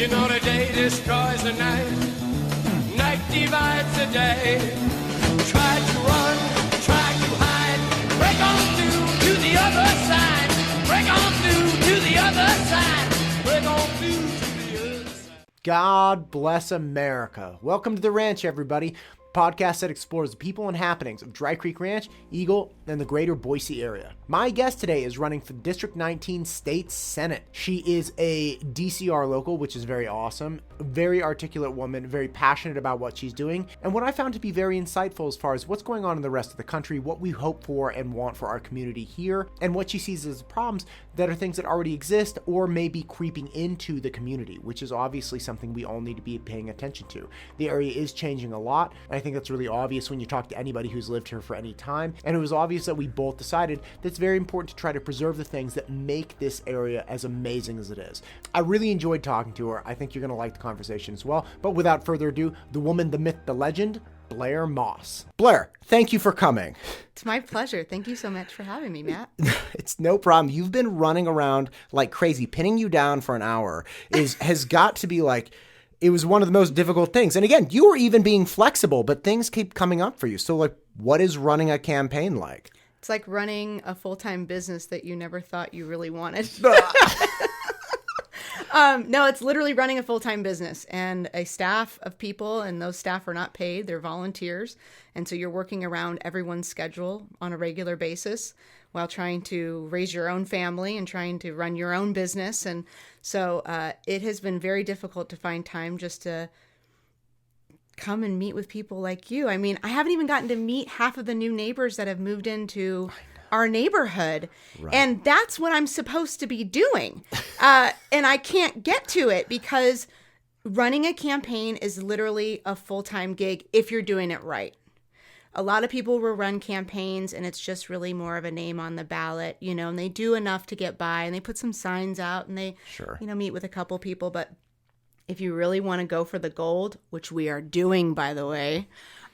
You know the day destroys the night, night divides the day. Try to run, try to hide, break on through to the other side. Break on through to the other side. Break on through to the other side. God bless America. Welcome to The Ranch, everybody. Podcast that explores the people and happenings of Dry Creek Ranch, Eagle, and the greater Boise area. My guest today is running for District 19 State Senate. She is a DCR local, which is very awesome. A very articulate woman, very passionate about what she's doing, and what I found to be very insightful as far as what's going on in the rest of the country, what we hope for and want for our community here, and what she sees as problems that are things that already exist or may be creeping into the community, which is obviously something we all need to be paying attention to. The area is changing a lot, and I think that's really obvious when you talk to anybody who's lived here for any time, and it was obvious that we both decided that it's very important to try to preserve the things that make this area as amazing as it is. I really enjoyed talking to her. I think you're going to like the conversation as well, but without further ado, the woman, the myth, the legend, Blair Moss. Blair, thank you for coming. It's my pleasure. Thank you so much for having me, Matt. It's no problem. You've been running around like crazy. Pinning you down for an hour has got to be like, it was one of the most difficult things. And again, you were even being flexible, but things keep coming up for you. So like, what is running a campaign like? It's like running a full-time business that you never thought you really wanted. No, it's literally running a full-time business and a staff of people, and those staff are not paid. They're volunteers. And so you're working around everyone's schedule on a regular basis while trying to raise your own family and trying to run your own business. And so it has been very difficult to find time just to come and meet with people like you. I mean, I haven't even gotten to meet half of the new neighbors that have moved into our neighborhood. Right. And that's what I'm supposed to be doing. And I can't get to it because running a campaign is literally a full-time gig if you're doing it right. A lot of people will run campaigns and it's just really more of a name on the ballot, you know, and they do enough to get by and they put some signs out and they, meet with a couple people. But if you really want to go for the gold, which we are doing, by the way,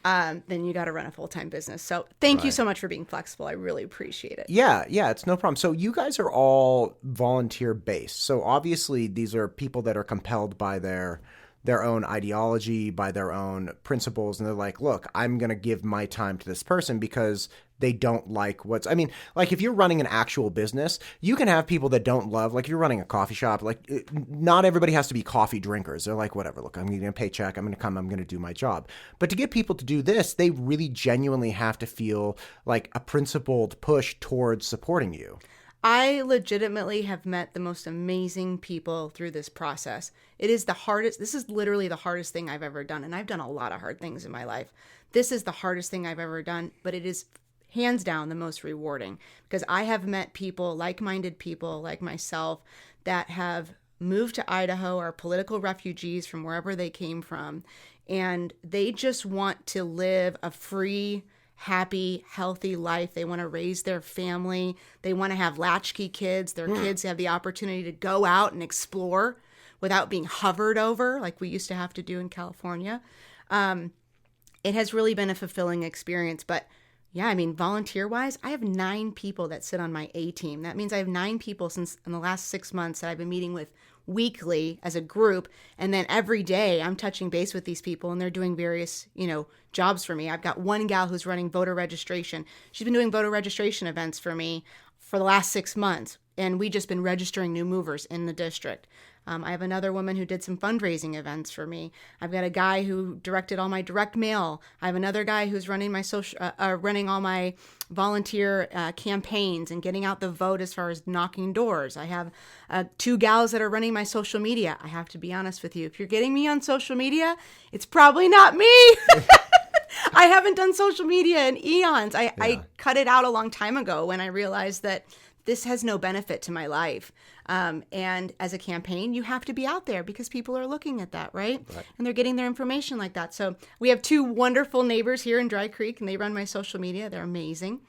then you got to run a full-time business. So thank you so much for being flexible. I really appreciate it. Yeah, it's no problem. So you guys are all volunteer based. So obviously these are people that are compelled by their own ideology, by their own principles. And they're like, look, I'm going to give my time to this person because they don't like like if you're running an actual business, you can have people that don't love, like if you're running a coffee shop, like not everybody has to be coffee drinkers. They're like, whatever, look, I'm getting a paycheck. I'm going to come, I'm going to do my job. But to get people to do this, they really genuinely have to feel like a principled push towards supporting you. I legitimately have met the most amazing people through this process. It is the hardest. This is literally the hardest thing I've ever done. And I've done a lot of hard things in my life. This is the hardest thing I've ever done, but it is hands down the most rewarding because I have met people, like-minded people like myself, that have moved to Idaho, are political refugees from wherever they came from. And they just want to live a free, happy, healthy life. They want to raise their family. They want to have latchkey kids. Their kids have the opportunity to go out and explore without being hovered over like we used to have to do in California. It has really been a fulfilling experience. But yeah, I mean, volunteer-wise, I have 9 people that sit on my A team. That means I have 9 people since in the last 6 months that I've been meeting with weekly as a group. And then every day I'm touching base with these people and they're doing various, jobs for me. I've got one gal who's running voter registration. She's been doing voter registration events for me for the last 6 months. And we just been registering new movers in the district. I have another woman who did some fundraising events for me. I've got a guy who directed all my direct mail. I have another guy who's running my running all my volunteer campaigns and getting out the vote as far as knocking doors. I have 2 gals that are running my social media. I have to be honest with you. If you're getting me on social media, it's probably not me. I haven't done social media in eons. I cut it out a long time ago when I realized that this has no benefit to my life. And as a campaign, you have to be out there because people are looking at that, right? And they're getting their information like that. So we have 2 wonderful neighbors here in Dry Creek, and they run my social media. They're amazing.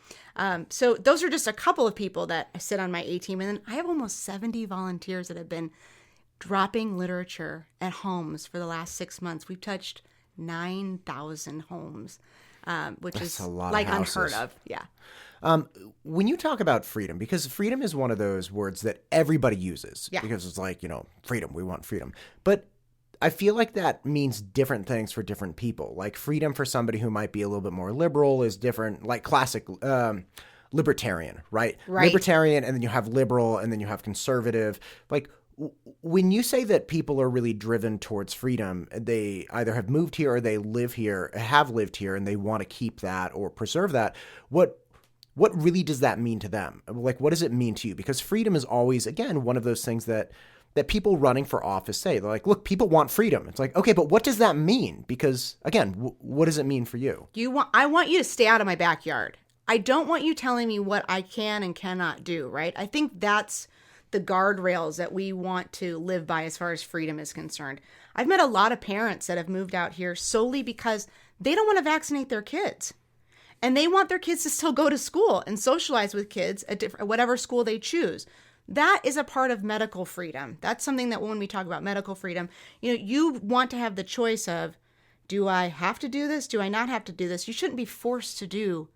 So those are just a couple of people that sit on my A team. And then I have almost 70 volunteers that have been dropping literature at homes for the last 6 months. We've touched 9,000 homes. which That's is a lot of like houses. unheard of. Yeah. When you talk about freedom, because freedom is one of those words that everybody uses, Yeah. because it's like, freedom, we want freedom. But I feel like that means different things for different people. Like freedom for somebody who might be a little bit more liberal is different, like classic libertarian, right? Right. Libertarian, and then you have liberal, and then you have conservative. Like when you say that people are really driven towards freedom, they either have moved here or they live here, have lived here, and they want to keep that or preserve that. What really does that mean to them? Like, what does it mean to you? Because freedom is always, again, one of those things that people running for office say. They're like, look, people want freedom. It's like, okay, but what does that mean? Because, again, what does it mean for you? I want you to stay out of my backyard. I don't want you telling me what I can and cannot do, right? I think that's the guardrails that we want to live by as far as freedom is concerned. I've met a lot of parents that have moved out here solely because they don't want to vaccinate their kids. And they want their kids to still go to school and socialize with kids at whatever school they choose. That is a part of medical freedom. That's something that when we talk about medical freedom, you want to have the choice of, do I have to do this? Do I not have to do this? You shouldn't be forced to do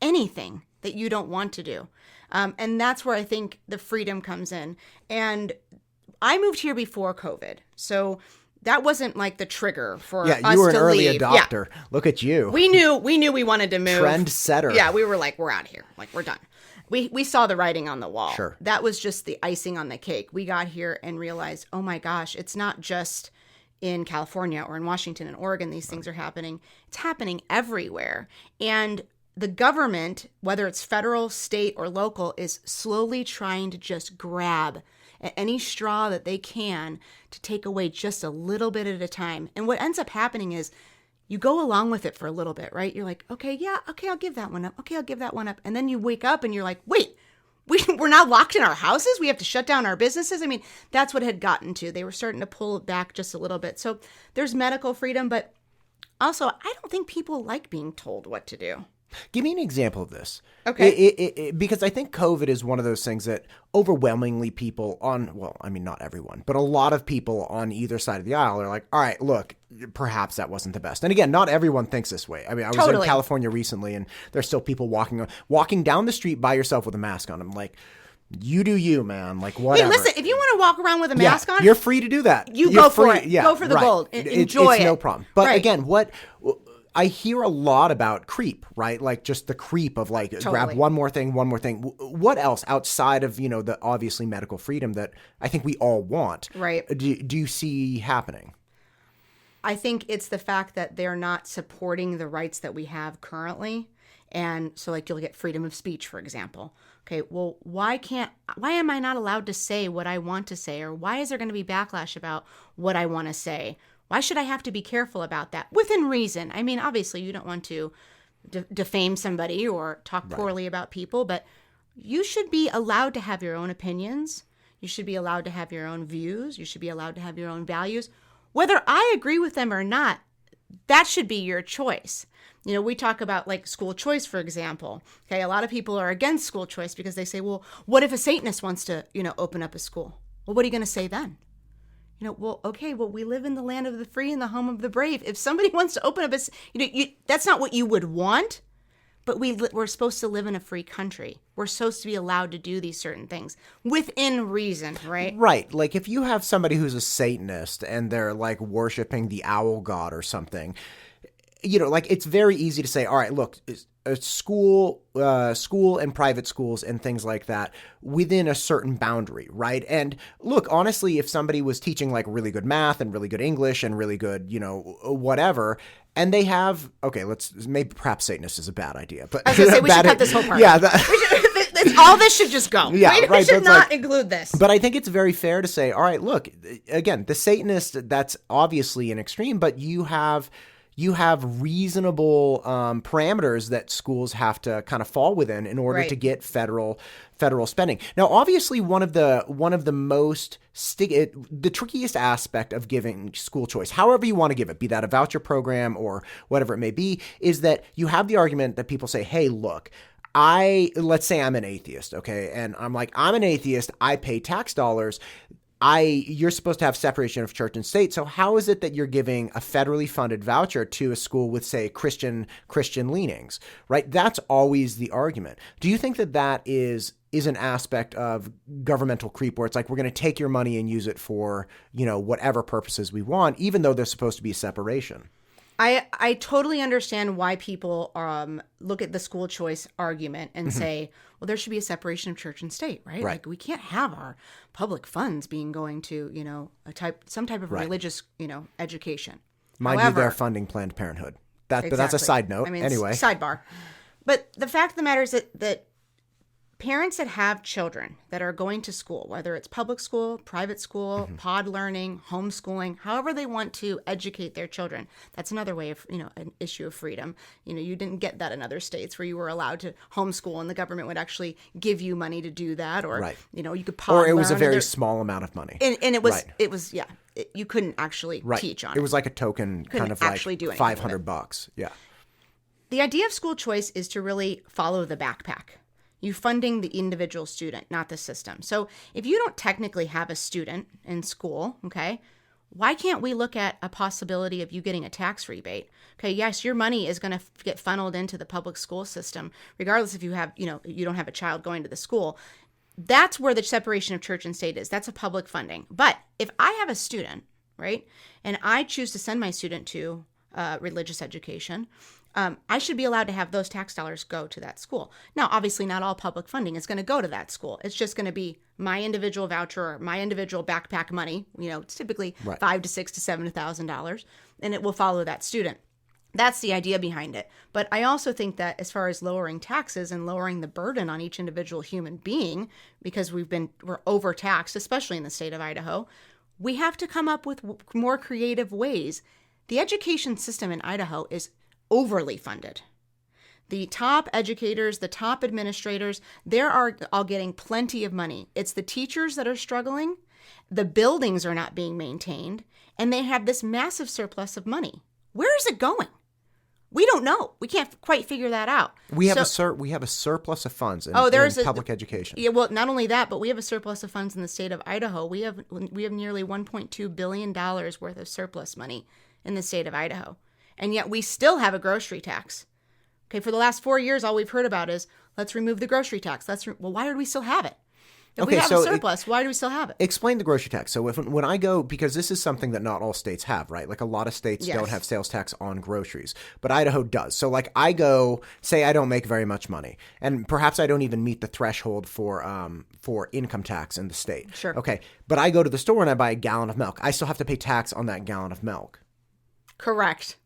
anything that you don't want to do. And that's where I think the freedom comes in. And I moved here before COVID. So that wasn't like the trigger for us to leave. Yeah, you were an early adopter. Yeah. Look at you. We knew we wanted to move. Trendsetter. Yeah, we were like, we're out of here. Like, we're done. We saw the writing on the wall. Sure. That was just the icing on the cake. We got here and realized, oh my gosh, it's not just in California or in Washington and Oregon these things are happening. It's happening everywhere. And the government, whether it's federal, state, or local, is slowly trying to just grab at any straw that they can to take away just a little bit at a time. And what ends up happening is you go along with it for a little bit, right? You're like, okay, I'll give that one up. Okay, I'll give that one up. And then you wake up and you're like, wait, we're now locked in our houses? We have to shut down our businesses? I mean, that's what it had gotten to. They were starting to pull it back just a little bit. So there's medical freedom, but also I don't think people like being told what to do. Give me an example of this. Okay. Because I think COVID is one of those things that overwhelmingly people not everyone, but a lot of people on either side of the aisle are like, all right, look, perhaps that wasn't the best. And again, not everyone thinks this way. I mean, I was in California recently and there's still people walking down the street by yourself with a mask on. I'm like, you do you, man. Like, whatever. Hey, listen, if you want to walk around with a mask on, you're free to do that. You're go for it. Yeah, go for the gold. Enjoy it's it. No problem. But again, I hear a lot about creep, right? Like just the creep of like, grab one more thing. What else outside of, the obviously medical freedom that I think we all want? Right. Do you see happening? I think it's the fact that they're not supporting the rights that we have currently. And so like you'll get freedom of speech, for example. Okay, well, why am I not allowed to say what I want to say? Or why is there going to be backlash about what I want to say? Why should I have to be careful about that? Within reason. I mean, obviously, you don't want to defame somebody or talk poorly about people, but you should be allowed to have your own opinions. You should be allowed to have your own views. You should be allowed to have your own values. Whether I agree with them or not, that should be your choice. We talk about like school choice, for example. Okay, a lot of people are against school choice because they say, well, what if a Satanist wants to, open up a school? Well, what are you going to say then? We live in the land of the free and the home of the brave. If somebody wants to open up that's not what you would want, but we're supposed to live in a free country. We're supposed to be allowed to do these certain things within reason, right? Right. Like if you have somebody who's a Satanist and they're like worshiping the owl god or something, like it's very easy to say, all right, look, school and private schools and things like that within a certain boundary, right? And look, honestly, if somebody was teaching like really good math and really good English and really good, whatever, and they have, perhaps Satanist is a bad idea, but I was going to say we should cut this whole part. Yeah, all this should just go. Yeah, right. We should not include this. But I think it's very fair to say, all right, look, again, the Satanist, that's obviously an extreme, but you have reasonable parameters that schools have to kind of fall within in order to get federal spending. Now, obviously, one of the most the trickiest aspect of giving school choice, however you want to give it, be that a voucher program or whatever it may be, is that you have the argument that people say, hey, look, let's say I'm an atheist, okay? And I'm like, I'm an atheist. I pay tax dollars. you're supposed to have separation of church and state. So how is it that you're giving a federally funded voucher to a school with, say, Christian leanings, right? That's always the argument. Do you think that is an aspect of governmental creep where it's like, we're going to take your money and use it for, whatever purposes we want, even though there's supposed to be separation? I totally understand why people look at the school choice argument and say, well, there should be a separation of church and state, right? Like, we can't have our public funds going to, some type of religious, education. Mind you, they're funding Planned Parenthood. But that's a side note. Anyway. Sidebar. But the fact of the matter is that parents that have children that are going to school, whether it's public school, private school, pod learning, homeschooling, however they want to educate their children, that's another way of, an issue of freedom. You didn't get that in other states where you were allowed to homeschool and the government would actually give you money to do that, or, you could pod learn. Or it was a very small amount of money. And it was, you couldn't actually teach on it. It was like a token, kind of like $500. Yeah. The idea of school choice is to really follow the backpack. You funding the individual student, not the system. So if you don't technically have a student in school, okay, why can't we look at a possibility of you getting a tax rebate? Okay, yes, your money is going to get funneled into the public school system, regardless if you have, you don't have a child going to the school. That's where the separation of church and state is. That's a public funding. But if I have a student, right, and I choose to send my student to religious education, I should be allowed to have those tax dollars go to that school. Now, obviously, not all public funding is going to go to that school. It's just going to be my individual voucher or my individual backpack money. It's typically $5,000 to $6,000 to $7,000, and it will follow that student. That's the idea behind it. But I also think that as far as lowering taxes and lowering the burden on each individual human being, because we're overtaxed, especially in the state of Idaho, we have to come up with more creative ways. The education system in Idaho is overly funded. The top educators, the top administrators, they're all getting plenty of money. It's the teachers that are struggling. The buildings are not being maintained, and they have this massive surplus of money. Where is it going? We don't know. We can't quite figure that out. We have a surplus of funds in public education. Yeah, well, not only that, but we have a surplus of funds in the state of Idaho. We have nearly $1.2 billion worth of surplus money in the state of Idaho. And yet we still have a grocery tax. Okay, for the last 4 years, all we've heard about is, let's remove the grocery tax. Well, why do we still have it? If we have a surplus, why do we still have it? Explain the grocery tax. So when I go, because this is something that not all states have, right? Like a lot of states don't have sales tax on groceries, but Idaho does. So like I go, say I don't make very much money, and perhaps I don't even meet the threshold for income tax in the state. Sure. Okay, but I go to the store and I buy a gallon of milk. I still have to pay tax on that gallon of milk. Correct.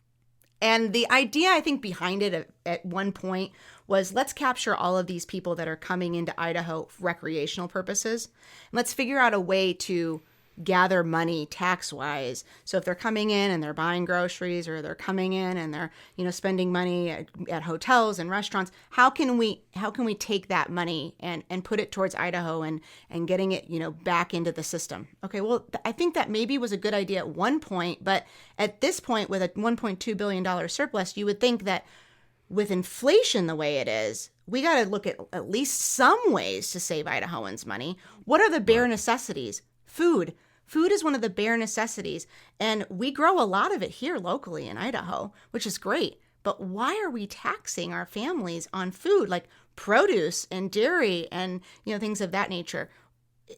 And the idea, I think, behind it at one point was, let's capture all of these people that are coming into Idaho for recreational purposes. And let's figure out a way to gather money tax-wise. So if they're coming in and they're buying groceries, or they're coming in and they're, spending money at hotels and restaurants, how can we take that money and put it towards Idaho and getting it, back into the system? Okay, well, I think that maybe was a good idea at one point, but at this point with a $1.2 billion surplus, you would think that with inflation the way it is, we got to look at least some ways to save Idahoans money. What are the bare necessities? Food. Food is one of the bare necessities, and we grow a lot of it here locally in Idaho, which is great. But why are we taxing our families on food, like produce and dairy and, things of that nature?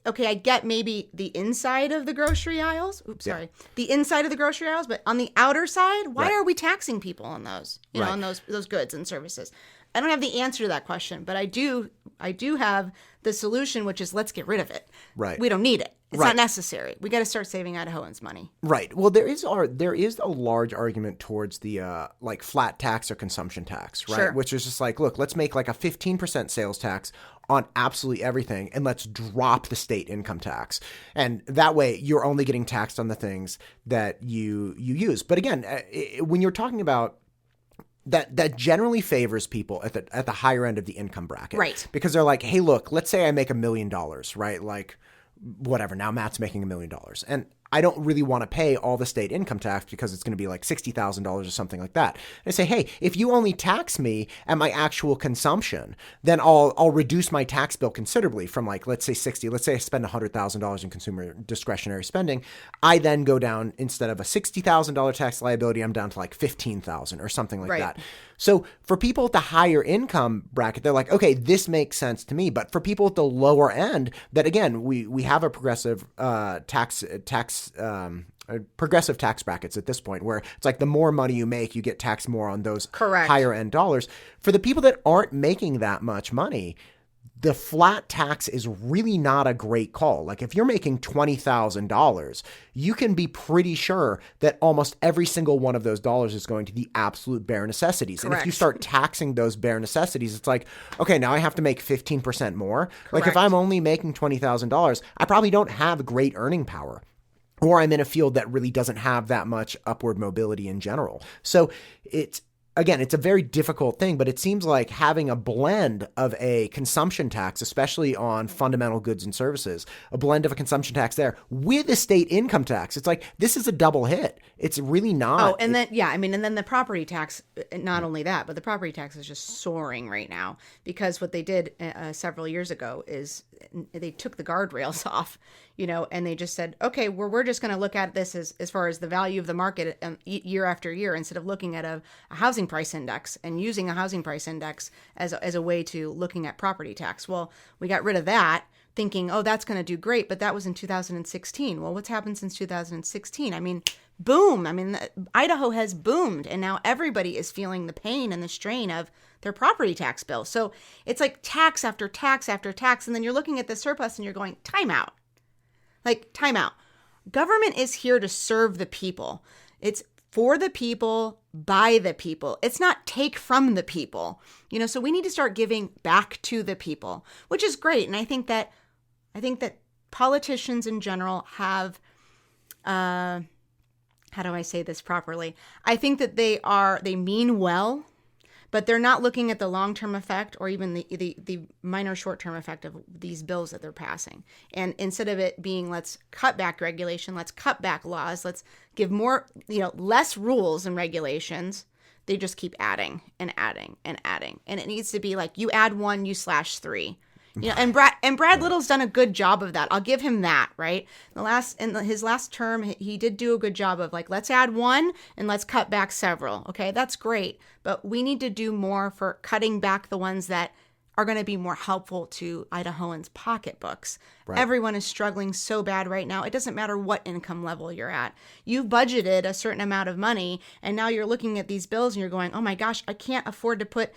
Okay, I get maybe the inside of the grocery aisles. The inside of the grocery aisles, but on the outer side, why are we taxing people on those, on those goods and services? I don't have the answer to that question, but I do have the solution, which is let's get rid of it. Right. We don't need it. It's not necessary. We got to start saving Idahoans money. Right. Well, there is a large argument towards the like flat tax or consumption tax, right? Sure. Which is just like, look, let's make like a 15% sales tax on absolutely everything, and let's drop the state income tax. And that way you're only getting taxed on the things that you use. But again, when you're talking about that generally favors people at the higher end of the income bracket. Right. Because they're like, hey, look, let's say I make $1 million, right? Like whatever. Now Matt's making $1 million. And I don't really want to pay all the state income tax because it's going to be like $60,000 or something like that. And I say, hey, if you only tax me at my actual consumption, then I'll reduce my tax bill considerably from like, let's say 60, let's say I spend $100,000 in consumer discretionary spending. I then go down, instead of a $60,000 tax liability, I'm down to like $15,000 or something like that. So for people at the higher income bracket, they're like, okay, this makes sense to me. But for people at the lower end, that again, we have a progressive progressive tax brackets at this point, where it's like the more money you make, you get taxed more on those higher end dollars. For the people that aren't making that much money, the flat tax is really not a great call. Like if you're making $20,000, you can be pretty sure that almost every single one of those dollars is going to the absolute bare necessities. And if you start taxing those bare necessities, it's like, okay, now I have to make 15% more. Like if I'm only making $20,000, I probably don't have great earning power. Or I'm in a field that really doesn't have that much upward mobility in general. So it's a very difficult thing, but it seems like having a blend of a consumption tax, especially on fundamental goods and services, a blend of a consumption tax there with a state income tax. It's like, this is a double hit. It's really not. Oh, and then, and then the property tax, not only that, but the property tax is just soaring right now, because what they did several years ago is they took the guardrails off, and they just said, okay, we're just going to look at this as far as the value of the market year after year, instead of looking at a housing price index and using a housing price index as a way to looking at property tax. Well, we got rid of that, thinking, oh, that's going to do great. But that was in 2016. Well, what's happened since 2016? I mean, boom. I mean, Idaho has boomed, and now everybody is feeling the pain and the strain of their property tax bill. So it's like tax after tax after tax. And then you're looking at the surplus and you're going, time out. Like, time out. Government is here to serve the people. It's for the people, by the people. It's not take from the people. So we need to start giving back to the people, which is great. And I think that politicians in general have, how do I say this properly? I think that they mean well, but they're not looking at the long-term effect or even the minor short-term effect of these bills that they're passing. And instead of it being, let's cut back regulation, let's cut back laws, let's give more, less rules and regulations, they just keep adding and adding and adding. And it needs to be like, you add one, you slash three. And Brad Little's done a good job of that. I'll give him that, right? His last term, he did do a good job of like, let's add one and let's cut back several. Okay, that's great. But we need to do more for cutting back the ones that are going to be more helpful to Idahoans' pocketbooks. Right. Everyone is struggling so bad right now. It doesn't matter what income level you're at. You've budgeted a certain amount of money, and now you're looking at these bills and you're going, oh my gosh, I can't afford to put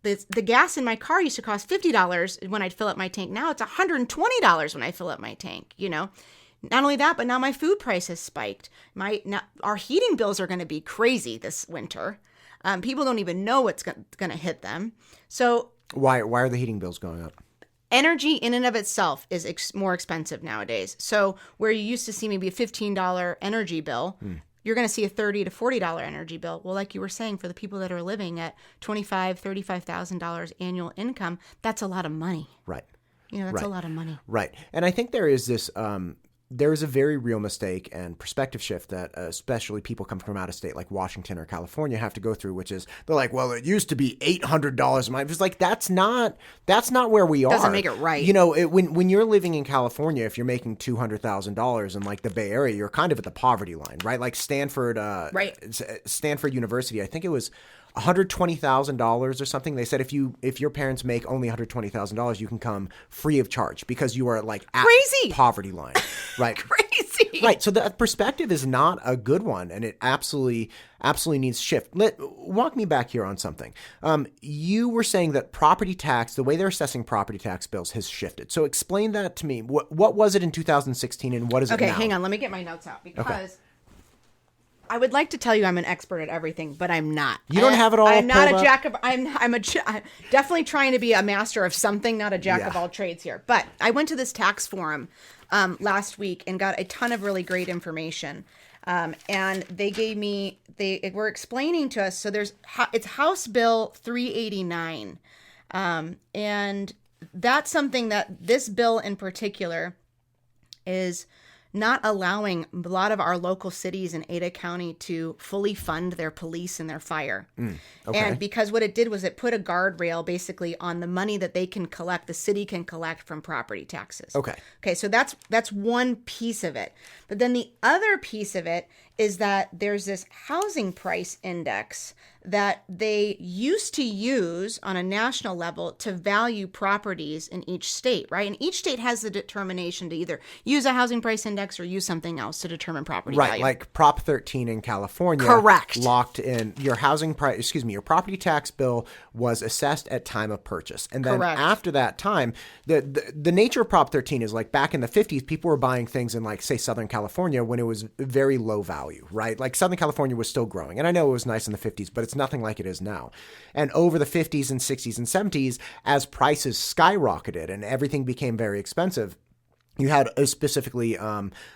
the gas in my car used to cost $50 when I'd fill up my tank. Now it's $120 when I fill up my tank, Not only that, but now my food price has spiked. Our heating bills are going to be crazy this winter. People don't even know what's going to hit them. So why are the heating bills going up? Energy in and of itself is more expensive nowadays. So where you used to see maybe a $15 energy bill, you're going to see a $30 to $40 energy bill. Well, like you were saying, for the people that are living at $25,000, $35,000 annual income, that's a lot of money. Right. That's a lot of money. Right. And I think there is this, there is a very real mistake and perspective shift that especially people come from out of state like Washington or California have to go through, which is they're like, well, it used to be $800 a month. It's like, that's not where we are. Doesn't make it right. When you're living in California, if you're making $200,000 in like the Bay Area, you're kind of at the poverty line, right? Like Stanford University, I think it was $120,000 or something. They said if your parents make only $120,000, you can come free of charge because you are like at crazy poverty line, right? Crazy, right? So that perspective is not a good one, and it absolutely needs to shift. Walk me back here on something. You were saying that property tax, the way they're assessing property tax bills, has shifted. So explain that to me. What was it in 2016, and what is it now? Okay, hang on. Let me get my notes out because. Okay. I would like to tell you I'm an expert at everything, but I'm not. You don't have it all. I'm not a jack of. I'm definitely trying to be a master of something, not a jack of all trades here. But I went to this tax forum last week and got a ton of really great information. And they were explaining to us. So it's House Bill 389, and that's something that this bill in particular is not allowing a lot of our local cities in Ada County to fully fund their police and their fire. Okay. And because what it did was it put a guardrail basically on the money that they can collect, the city can collect from property taxes. Okay, so that's one piece of it. But then the other piece of it is that there's this housing price index that they used to use on a national level to value properties in each state, right? And each state has the determination to either use a housing price index or use something else to determine property value. Right, like Prop 13 in California. Correct. Locked in your your property tax bill was assessed at time of purchase. And then Correct. after that time, the nature of Prop 13 is like back in the 50s, people were buying things in like, say, Southern California when it was very low value, right? Like Southern California was still growing. And I know it was nice in the 50s, but it's nothing like it is now. And over the 50s and 60s and 70s, as prices skyrocketed and everything became very expensive, you had specifically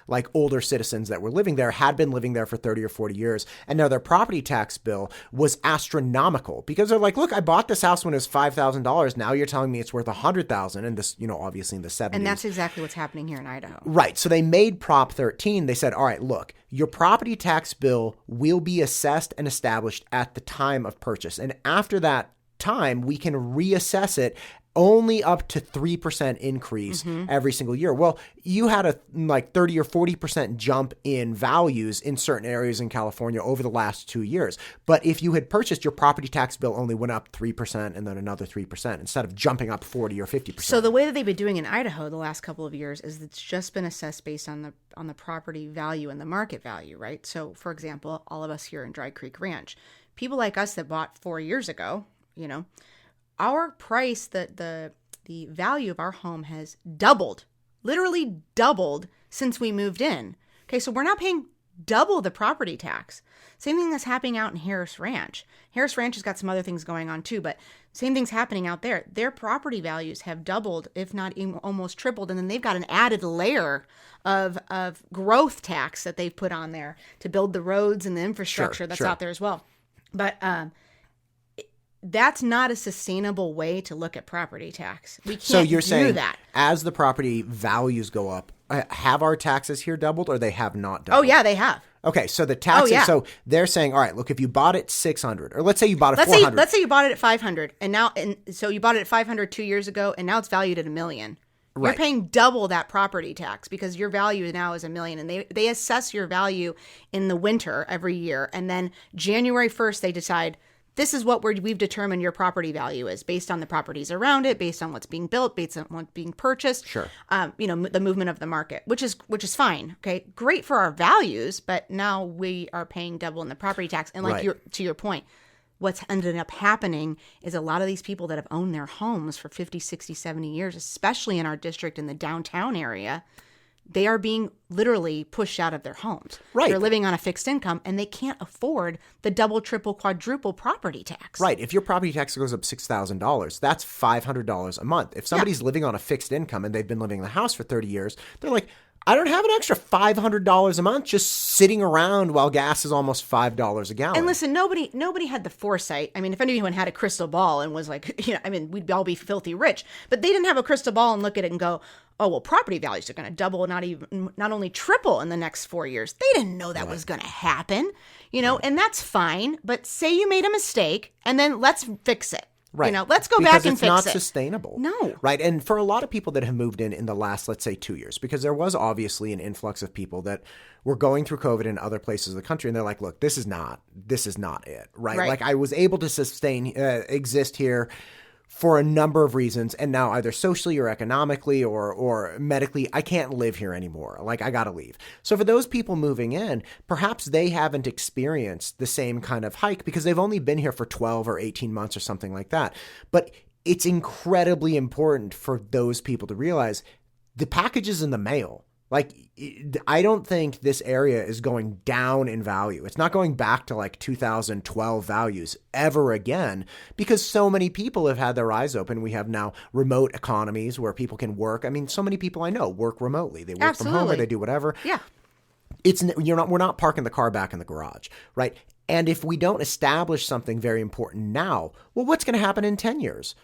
like older citizens that were living there, had been living there for 30 or 40 years. And now their property tax bill was astronomical because they're like, look, I bought this house when it was $5,000. Now you're telling me it's worth $100,000. And this, obviously in the 70s. And that's exactly what's happening here in Idaho. Right. So they made Prop 13. They said, all right, look, your property tax bill will be assessed and established at the time of purchase. And after that time, we can reassess it only up to 3% increase every single year. Well, you had a like 30 or 40% jump in values in certain areas in California over the last 2 years. But if you had purchased, your property tax bill only went up 3% and then another 3% instead of jumping up 40 or 50%. So the way that they've been doing in Idaho the last couple of years is it's just been assessed based on the property value and the market value, right? So for example, all of us here in Dry Creek Ranch, people like us that bought 4 years ago, our price, the value of our home has doubled, literally doubled since we moved in. Okay, so we're now paying double the property tax. Same thing that's happening out in Harris Ranch. Harris Ranch has got some other things going on too, but same thing's happening out there. Their property values have doubled, if not almost tripled, and then they've got an added layer of growth tax that they've put on there to build the roads and the infrastructure that's out there as well. But that's not a sustainable way to look at property tax. We can't so you're do saying that. As the property values go up, have our taxes here doubled or they have not doubled? Oh, yeah, they have. Okay, so the taxes, so they're saying, all right, look, if you bought it $600, or let's say you bought it $400. Let's say you bought it at $500, and so you bought it at $500 2 years ago, and now it's valued at $1 million. Right. You're paying double that property tax because your value now is $1 million, and they assess your value in the winter every year, and then January 1st they decide, this is what we've determined your property value is based on the properties around it, based on what's being built, based on what's being purchased. Sure. The movement of the market, which is fine. Okay. Great for our values, but now we are paying double in the property tax. And like to your point, what's ended up happening is a lot of these people that have owned their homes for 50, 60, 70 years, especially in our district in the downtown area, they are being literally pushed out of their homes. Right. They're living on a fixed income and they can't afford the double, triple, quadruple property tax. Right. If your property tax goes up $6,000, that's $500 a month. If somebody's living on a fixed income and they've been living in the house for 30 years, they're like, I don't have an extra $500 a month just sitting around while gas is almost $5 a gallon. And listen, nobody had the foresight. I mean, if anyone had a crystal ball and was like, we'd all be filthy rich, but they didn't have a crystal ball and look at it and go, oh, well, property values are going to double, not only triple in the next 4 years. They didn't know that was going to happen, and that's fine. But say you made a mistake and then let's fix it. Right. Let's go back and fix it. Because it's not sustainable. No. Right. And for a lot of people that have moved in the last, let's say 2 years, because there was obviously an influx of people that were going through COVID in other places of the country. And they're like, look, this is not it. Right. Like I was able to exist here for a number of reasons. And now either socially or economically or medically, I can't live here anymore. Like I got to leave. So for those people moving in, perhaps they haven't experienced the same kind of hike because they've only been here for 12 or 18 months or something like that. But it's incredibly important for those people to realize the package is in the mail. Like, I don't think this area is going down in value. It's not going back to like 2012 values ever again because so many people have had their eyes open. We have now remote economies where people can work. I mean, so many people I know work remotely. They work from home or they do whatever. Yeah. We're not parking the car back in the garage, right? And if we don't establish something very important now, well, what's going to happen in 10 years?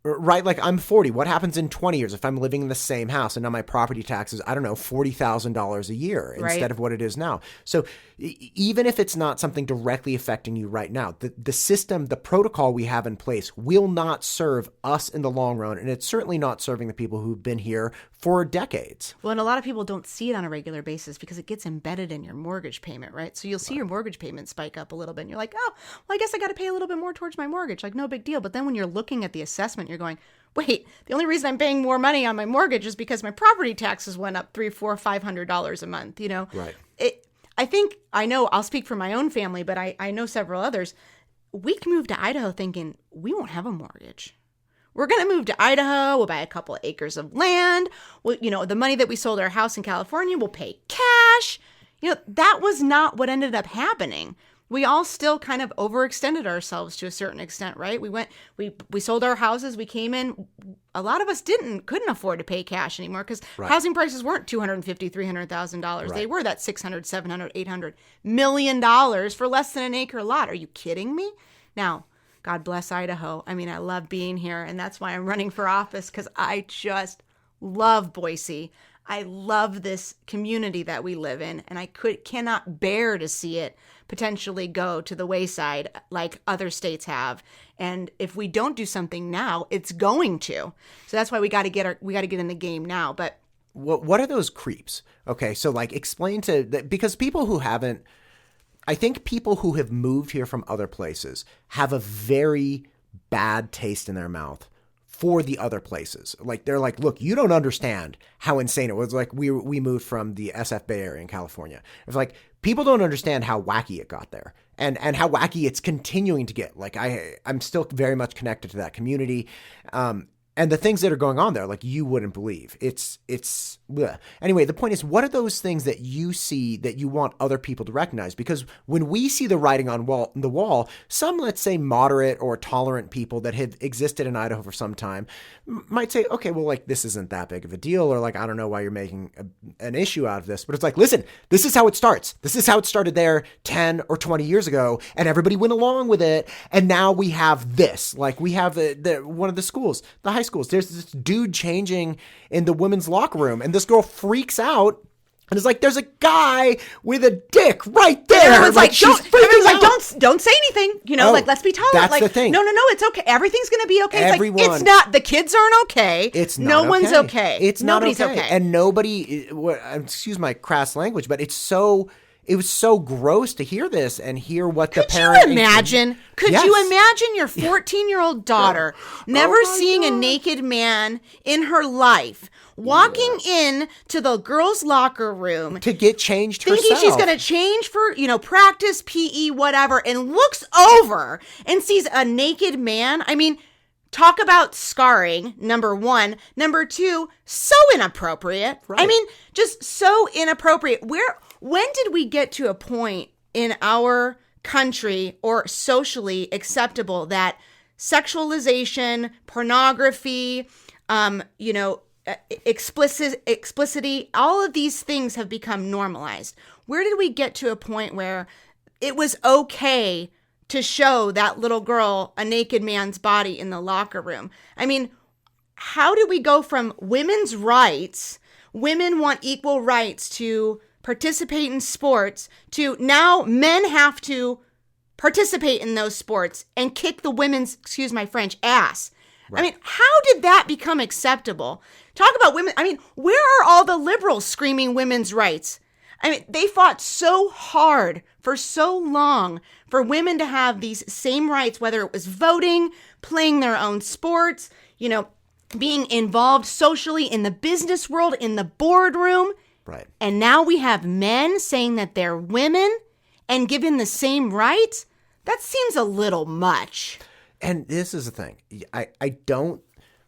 Right? Like I'm 40. What happens in 20 years if I'm living in the same house and now my property tax is, I don't know, $40,000 a year instead of what it is now. So even if it's not something directly affecting you right now, the system, the protocol we have in place will not serve us in the long run. And it's certainly not serving the people who've been here for decades. Well, and a lot of people don't see it on a regular basis because it gets embedded in your mortgage payment, right? So you'll see your mortgage payment spike up a little bit and you're like, oh, well, I guess I got to pay a little bit more towards my mortgage. Like, no big deal. But then when you're looking at the assessment, you're going, wait, the only reason I'm paying more money on my mortgage is because my property taxes went up $300, $400, $500 a month, you know? Right. I know I'll speak for my own family, but I know several others. We moved to Idaho thinking we won't have a mortgage. We're going to move to Idaho. We'll buy a couple of acres of land. Well, you know, the money that we sold our house in California, we'll pay cash. You know, that was not what ended up happening. We all still kind of overextended ourselves to a certain extent, right? We sold our houses. We came in. A lot of us couldn't afford to pay cash anymore because housing prices weren't $250,000, $300,000. Right. They were that $600, $700, $800 million for less than an acre lot. Are you kidding me? Now, God bless Idaho. I mean, I love being here, and that's why I'm running for office because I just love Boise. I love this community that we live in, and I cannot bear to see it potentially go to the wayside like other states have. And if we don't do something now, it's going to. So that's why we got to get in the game now. But what are those creeps? Okay, so like explain because people who haven't, I think people who have moved here from other places have a very bad taste in their mouth for the other places. Like they're like, look, you don't understand how insane it was. Like we moved from the SF Bay Area in California. It's like people don't understand how wacky it got there and how wacky it's continuing to get. Like I'm still very much connected to that community. And the things that are going on there, like you wouldn't believe. It's bleh. Anyway, the point is, what are those things that you see that you want other people to recognize? Because when we see the writing on the wall, some, let's say, moderate or tolerant people that have existed in Idaho for some time might say, okay, well, like, this isn't that big of a deal, or like, I don't know why you're making an issue out of this. But it's like, listen, this is how it starts. This is how it started there 10 or 20 years ago, and everybody went along with it. And now we have this. Like, we have one of the schools, the high schools. There's this dude changing in the women's locker room, and this girl freaks out and is like, "There's a guy with a dick right there." And everyone's like, don't say anything. You know, like, let's be tolerant. That's like, the thing. No, it's okay. Everything's gonna be okay. Everyone, it's like, it's not. The kids aren't okay. It's not. No one's okay. It's Nobody's not okay. And nobody. Excuse my crass language, but it's so. It was so gross to hear this and hear what the parent. Could you imagine? Could you imagine your 14-year-old daughter never seeing a naked man in her life, walking in to the girls' locker room to get changed thinking herself, she's going to change for, practice, PE, whatever, and looks over and sees a naked man? I mean, talk about scarring, number one. Number two, so inappropriate. Right. I mean, just so inappropriate. When did we get to a point in our country or socially acceptable that sexualization, pornography, explicitity, all of these things have become normalized? Where did we get to a point where it was okay to show that little girl a naked man's body in the locker room? I mean, how did we go from women's rights, women want equal rights to participate in sports, to now men have to participate in those sports and kick the women's, excuse my French, ass? Right. I mean, how did that become acceptable? Talk about women. I mean, where are all the liberals screaming women's rights? I mean, they fought so hard for so long for women to have these same rights, whether it was voting, playing their own sports, being involved socially in the business world, in the boardroom. Right. And now we have men saying that they're women and given the same rights. That seems a little much. And this is the thing. I don't.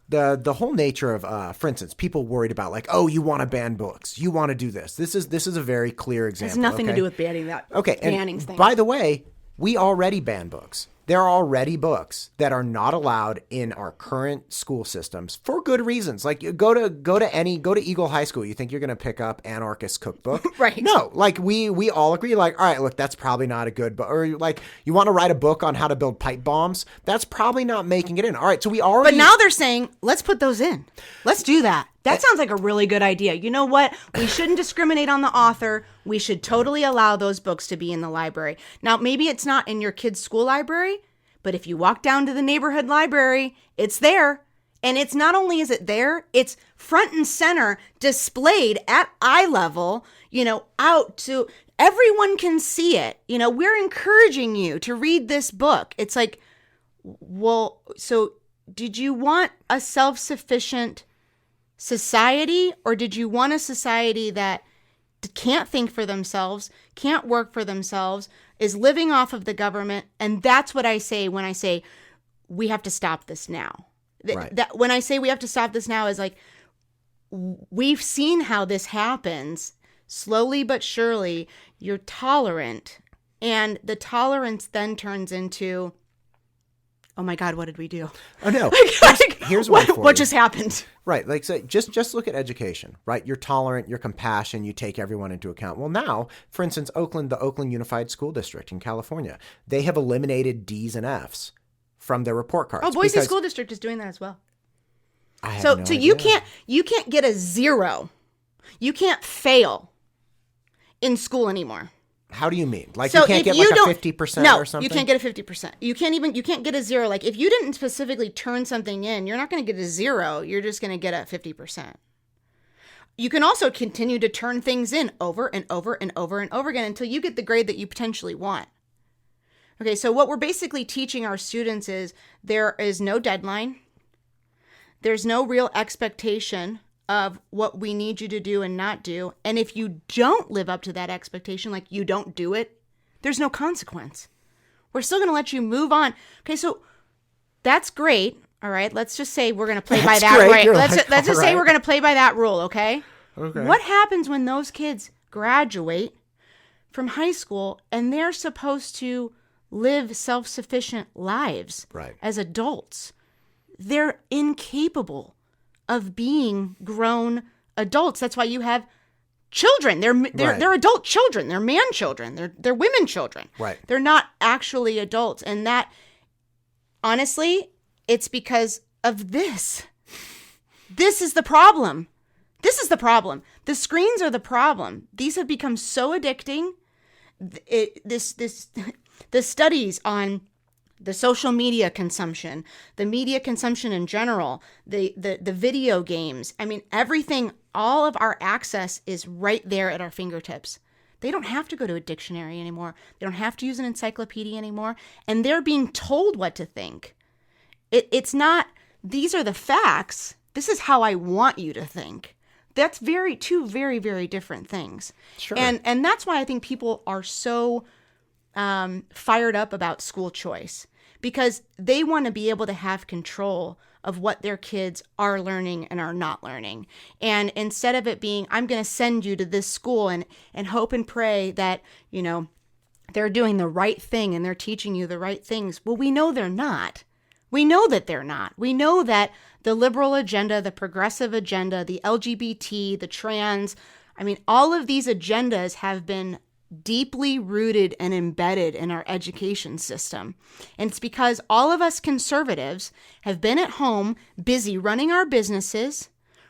The whole nature of, for instance, people worried about like, oh, you want to ban books, you want to do this. This is a very clear example. It has nothing to do with banning that. Okay, banning thing. By the way, we already ban books. There are already books that are not allowed in our current school systems for good reasons. Like, you go to Eagle High School. You think you're going to pick up Anarchist Cookbook? Right. No, like we all agree, like, all right, look, that's probably not a good book. Or like, you want to write a book on how to build pipe bombs? That's probably not making it in. All right, so we already. But now they're saying, let's put those in. Let's do that. That sounds like a really good idea. You know what? We shouldn't discriminate on the author. We should totally allow those books to be in the library. Now, maybe it's not in your kid's school library, but if you walk down to the neighborhood library, it's there. And it's not only is it there, it's front and center, displayed at eye level, out to everyone can see it. We're encouraging you to read this book. It's like, well, so did you want a self-sufficient society, or did you want a society that can't think for themselves, can't work for themselves, is living off of the government? And that's what I say when I say we have to stop this now. Right. That when I say we have to stop this now is like, we've seen how this happens slowly but surely. You're tolerant, and the tolerance then turns into, oh my God, what did we do? Oh no. Here's what just happened. Right. Like, so just look at education, right? You're tolerant, you're compassionate, you take everyone into account. Well, now, for instance, the Oakland Unified School District in California, they have eliminated D's and F's from their report cards. Oh, Boise School District is doing that as well. So you can't get a 0. You can't fail in school anymore. How do you mean? Like, so you can't get like a 50% or something? No, you can't get a 50%. You can't get a 0. Like, if you didn't specifically turn something in, you're not going to get a 0. You're just going to get a 50%. You can also continue to turn things in over and over and over and over again until you get the grade that you potentially want. Okay, so what we're basically teaching our students is there is no deadline. There's no real expectation of what we need you to do and not do. And if you don't live up to that expectation, like you don't do it, there's no consequence. We're still going to let you move on. Okay, so that's great. All right, let's just say we're going to play by that rule. Let's just say we're going to play by that rule, okay? Okay. What happens when those kids graduate from high school and they're supposed to live self-sufficient lives as adults? They're incapable of being grown adults. That's why you have children. They're adult children. They're man children. They're women children. Right. They're not actually adults. And that, honestly, it's because of this. This is the problem. This is the problem. The screens are the problem. These have become so addicting. The studies on the social media consumption, the media consumption in general, the video games. I mean, everything, all of our access is right there at our fingertips. They don't have to go to a dictionary anymore. They don't have to use an encyclopedia anymore. And they're being told what to think. It's not, these are the facts. This is how I want you to think. That's two very, very different things. Sure. And that's why I think people are so fired up about school choice, because they want to be able to have control of what their kids are learning and are not learning. And instead of it being, I'm going to send you to this school and hope and pray that, they're doing the right thing and they're teaching you the right things. Well, we know they're not. We know that they're not. We know that the liberal agenda, the progressive agenda, the LGBT, the trans, all of these agendas have been deeply rooted and embedded in our education system. And it's because all of us conservatives have been at home busy running our businesses,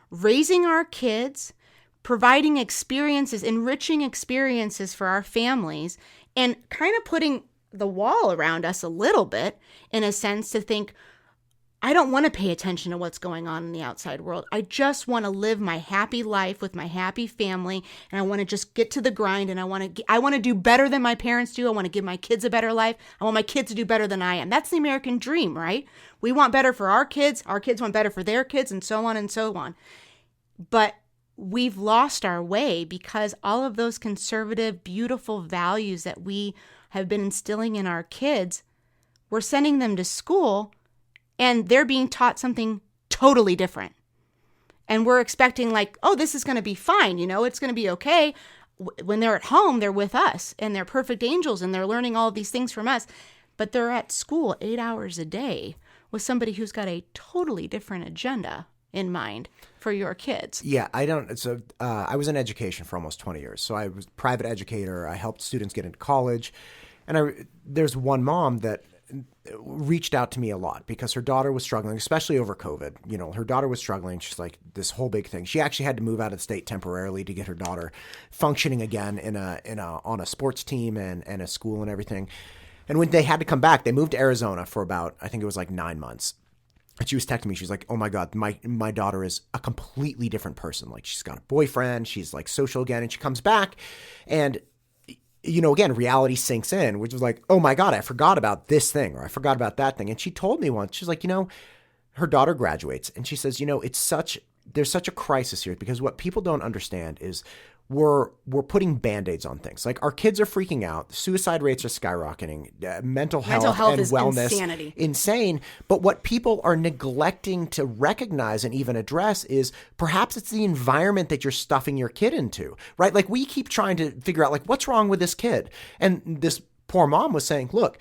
raising our kids, providing experiences, enriching experiences for our families, and kind of putting the wall around us a little bit, in a sense, to think, I don't want to pay attention to what's going on in the outside world. I just want to live my happy life with my happy family, and I want to just get to the grind, and I want to do better than my parents do. I want to give my kids a better life. I want my kids to do better than I am. That's the American dream, right? We want better for our kids want better for their kids, and so on and so on. But we've lost our way because all of those conservative, beautiful values that we have been instilling in our kids, we're sending them to school and they're being taught something totally different. And we're expecting like, oh, this is going to be fine. It's going to be okay. When they're at home, they're with us and they're perfect angels and they're learning all of these things from us. but they're at school 8 hours a day with somebody who's got a totally different agenda in mind for your kids. Yeah, I don't. So I was in education for almost 20 years. So I was a private educator. I helped students get into college. And there's one mom that reached out to me a lot because her daughter was struggling, especially over COVID. You know, her daughter was struggling. She's like this whole big thing. She actually had to move out of the state temporarily to get her daughter functioning again on a sports team and a school and everything. And when they had to come back, they moved to Arizona for about, I think it was like 9 months. And she was texting me. She's like, oh my God, my daughter is a completely different person. Like she's got a boyfriend. She's like social again. And she comes back and, you know, again, reality sinks in, which was like, oh my God, I forgot about this thing or I forgot about that thing. And she told me once, she's like, you know, her daughter graduates and she says, you know, there's such a crisis here because what people don't understand is we're putting Band-Aids on things. Like our kids are freaking out. Suicide rates are skyrocketing. Mental health and is wellness, insanity. Insane. But what people are neglecting to recognize and even address is perhaps it's the environment that you're stuffing your kid into, right? Like we keep trying to figure out like what's wrong with this kid. And this poor mom was saying, look,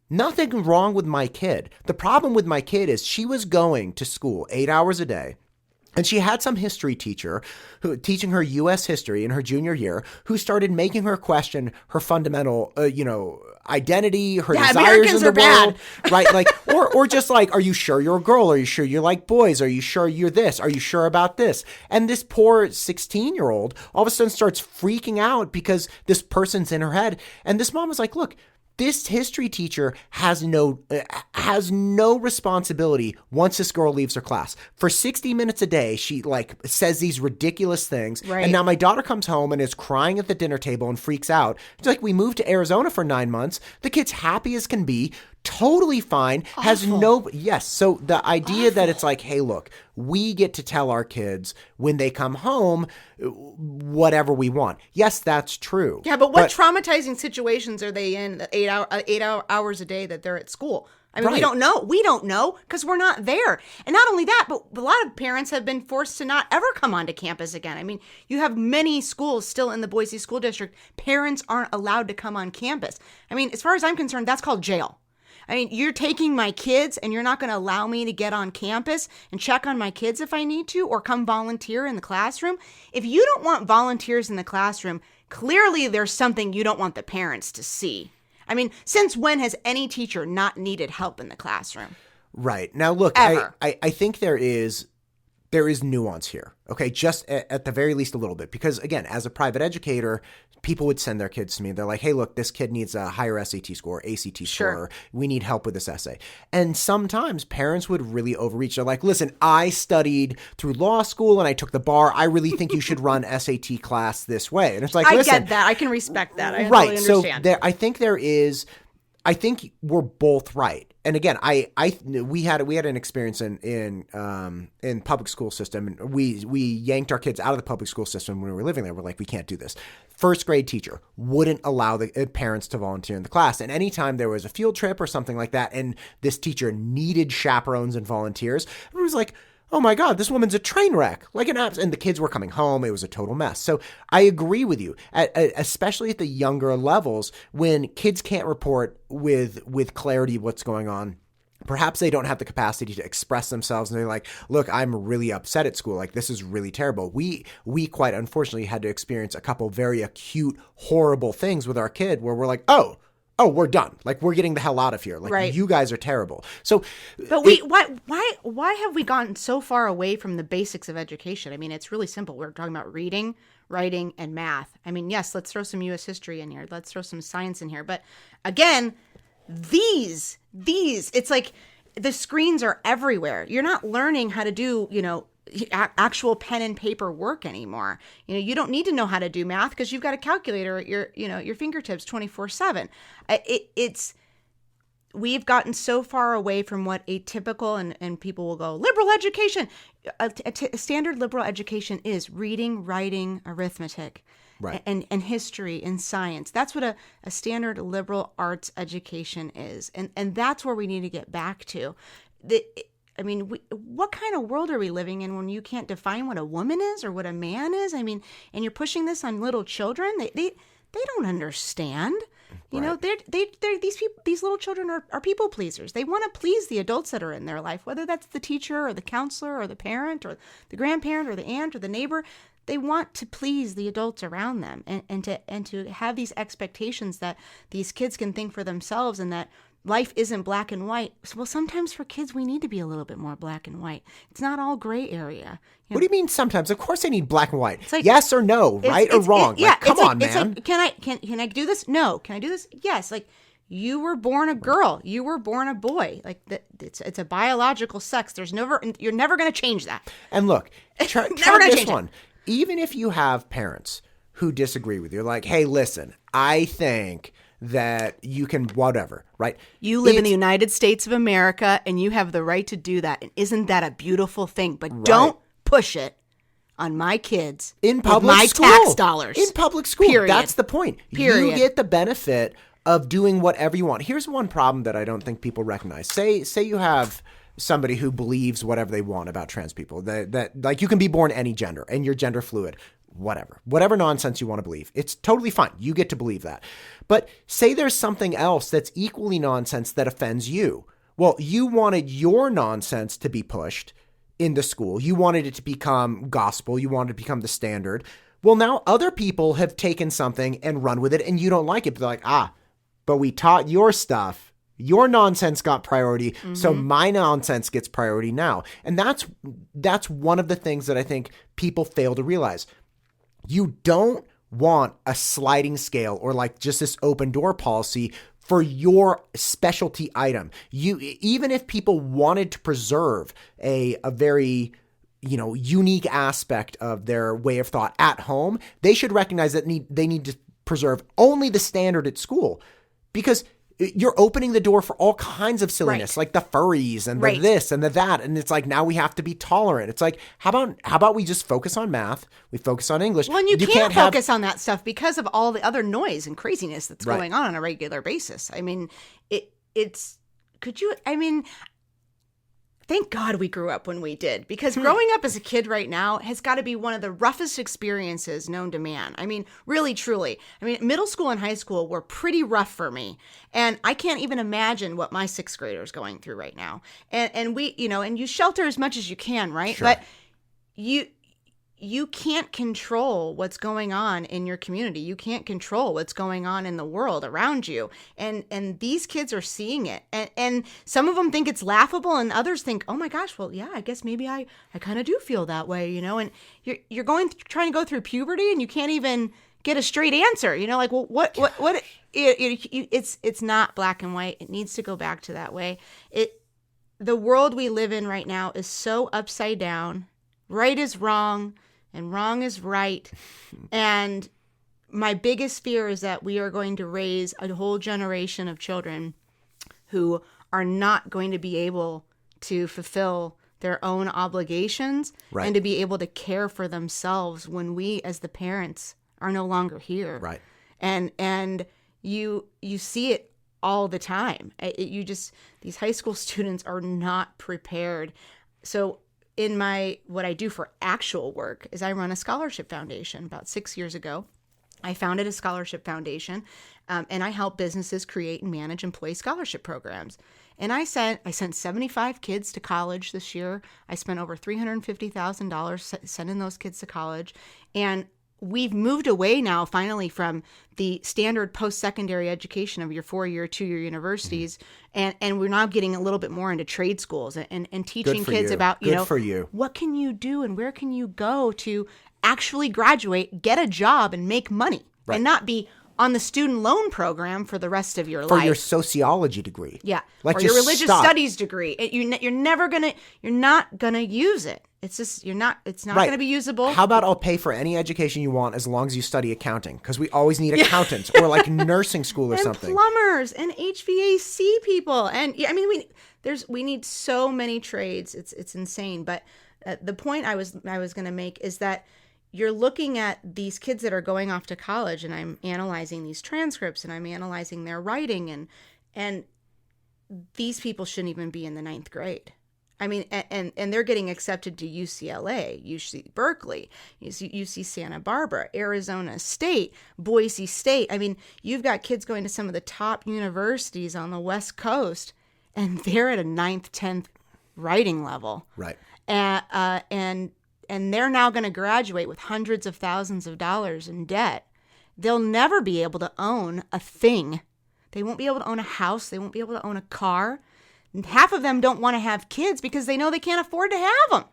nothing wrong with my kid. The problem with my kid is she was going to school 8 hours a day. And she had some history teacher who teaching her U.S. history in her junior year who started making her question her fundamental, identity, her desires Americans in the are world, right? Like, or just like, are you sure you're a girl? Are you sure you like boys? Are you sure you're this? Are you sure about this? And this poor 16-year-old all of a sudden starts freaking out because this person's in her head. And this mom was like, look, this history teacher has no responsibility once this girl leaves her class. For 60 minutes a day, she like says these ridiculous things. Right. And now my daughter comes home and is crying at the dinner table and freaks out. It's like we moved to Arizona for 9 months. The kid's happy as can be. Totally fine. Awful. Has no, yes. So the idea that it's like, hey, look, we get to tell our kids when they come home whatever we want. Yes, that's true. Yeah, but what traumatizing situations are they in the 8 hours a day that they're at school? I mean, Right. we don't know. We don't know because we're not there. And not only that, but a lot of parents have been forced to not ever come onto campus again. I mean, you have many schools still in the Boise School District. Parents aren't allowed to come on campus. I mean, as far as I'm concerned, that's called jail. I mean, you're taking my kids and you're not going to allow me to get on campus and check on my kids if I need to or come volunteer in the classroom. If you don't want volunteers in the classroom, clearly there's something you don't want the parents to see. I mean, since when has any teacher not needed help in the classroom? Right. Now, look, Ever. I think there is nuance here. Okay. Just at the very least a little bit, because again, as a private educator, people would send their kids to me. They're like, hey, look, this kid needs a higher SAT score, ACT score. Sure. We need help with this essay. And sometimes parents would really overreach. They're like, listen, I studied through law school and I took the bar. I really think you should run SAT class this way. And it's like, I listen, get that. I can respect that. I right. totally understand. So I think we're both right. And again, we had an experience in public school system, and we yanked our kids out of the public school system when we were living there. We're like, we can't do this. First grade teacher wouldn't allow the parents to volunteer in the class. And anytime there was a field trip or something like that, and this teacher needed chaperones and volunteers, it was like, oh my God, this woman's a train wreck. Like an abs, and the kids were coming home. It was a total mess. So I agree with you, especially at the younger levels when kids can't report with clarity what's going on. Perhaps they don't have the capacity to express themselves and they're like, look, I'm really upset at school. Like, this is really terrible. We quite unfortunately had to experience a couple very acute, horrible things with our kid where we're like, oh, we're done. Like, we're getting the hell out of here. Like, right. You guys are terrible. So, but why have we gotten so far away from the basics of education? I mean, it's really simple. We're talking about reading, writing, and math. I mean, yes, let's throw some U.S. history in here. Let's throw some science in here. But again, these, it's like the screens are everywhere. You're not learning how to do, actual pen and paper work anymore. You don't need to know how to do math because you've got a calculator at your fingertips 24/7. We've gotten so far away from what a typical, and people will go, liberal education. A standard liberal education is reading, writing, arithmetic, right. and history and science. That's what a standard liberal arts education is. And that's where we need to get back to. What kind of world are we living in when you can't define what a woman is or what a man is? I mean, and you're pushing this on little children. They don't understand. You know, they're these people, these little children are people pleasers. They want to please the adults that are in their life, whether that's the teacher or the counselor or the parent or the grandparent or the aunt or the neighbor. They want to please the adults around them, and to have these expectations that these kids can think for themselves and that life isn't black and white. Well, sometimes for kids, we need to be a little bit more black and white. It's not all gray area. What do you mean sometimes? Of course they need black and white. Like, yes or no, right or wrong. Come on, man. Can I do this? No. Can I do this? Yes. Like, you were born a girl. You were born a boy. Like, it's a biological sex. You're never going to change that. And look, try this one. Even if you have parents who disagree with you, like, hey, listen, I think that you can whatever, right? You live in the United States of America and you have the right to do that. And isn't that a beautiful thing? But don't push it on my kids in public with my tax dollars. In public school. Period. That's the point. Period. You get the benefit of doing whatever you want. Here's one problem that I don't think people recognize. Say you have somebody who believes whatever they want about trans people, that like you can be born any gender and you're gender fluid, whatever nonsense you want to believe. It's totally fine. You get to believe that. But say there's something else that's equally nonsense that offends you. Well, you wanted your nonsense to be pushed in the school. You wanted it to become gospel. You wanted it to become the standard. Well, now other people have taken something and run with it and you don't like it. But they're like, but we taught your stuff. Your nonsense got priority, so my nonsense gets priority now. And that's one of the things that I think people fail to realize. You don't want a sliding scale or like just this open door policy for your specialty item. Even if people wanted to preserve a very unique aspect of their way of thought at home, they should recognize that they need to preserve only the standard at school, because you're opening the door for all kinds of silliness, like the furries and the this and the that. And it's like, now we have to be tolerant. It's like, how about we just focus on math? We focus on English. Well, and you can't focus on that stuff because of all the other noise and craziness that's going on a regular basis. I mean, thank God we grew up when we did, because growing up as a kid right now has got to be one of the roughest experiences known to man. I mean, really, truly. I mean, middle school and high school were pretty rough for me. And I can't even imagine what my sixth grader is going through right now. And we, and you shelter as much as you can, right? Sure. But you can't control what's going on in your community. You can't control what's going on in the world around you. And these kids are seeing it. And some of them think it's laughable and others think, oh my gosh, well, yeah, I guess maybe I kind of do feel that way, and you're trying to go through puberty and you can't even get a straight answer, like, well, what it's not black and white. It needs to go back to that way. The world we live in right now is so upside down. Right is wrong and wrong is right. And my biggest fear is that we are going to raise a whole generation of children who are not going to be able to fulfill their own obligations and to be able to care for themselves when we as the parents are no longer here. Right. And you see it all the time. These high school students are not prepared. So what I do for actual work is I run a scholarship foundation. About 6 years ago, I founded a scholarship foundation, and I help businesses create and manage employee scholarship programs. And I sent 75 kids to college this year. I spent over $350,000 sending those kids to college. And we've moved away now finally from the standard post-secondary education of your 4-year, 2-year universities. And we're now getting a little bit more into trade schools and teaching kids about, what can you do and where can you go to actually graduate, get a job and make money and not be on the student loan program for the rest of your life. For your sociology degree. Yeah. Like or your religious studies degree. You're not going to use it. It's just, it's not going to be usable. How about I'll pay for any education you want as long as you study accounting? Because we always need accountants or like nursing school or something. And plumbers and HVAC people. And we need so many trades. It's insane. But the point I was going to make is that you're looking at these kids that are going off to college, and I'm analyzing these transcripts and I'm analyzing their writing, and these people shouldn't even be in the 9th grade. I mean, and they're getting accepted to UCLA, UC Berkeley, UC Santa Barbara, Arizona State, Boise State. I mean, you've got kids going to some of the top universities on the West Coast, and they're at a 9th, 10th writing level. Right. And they're now going to graduate with hundreds of thousands of dollars in debt. They'll never be able to own a thing. They won't be able to own a house. They won't be able to own a car. Half of them don't want to have kids because they know they can't afford to have them.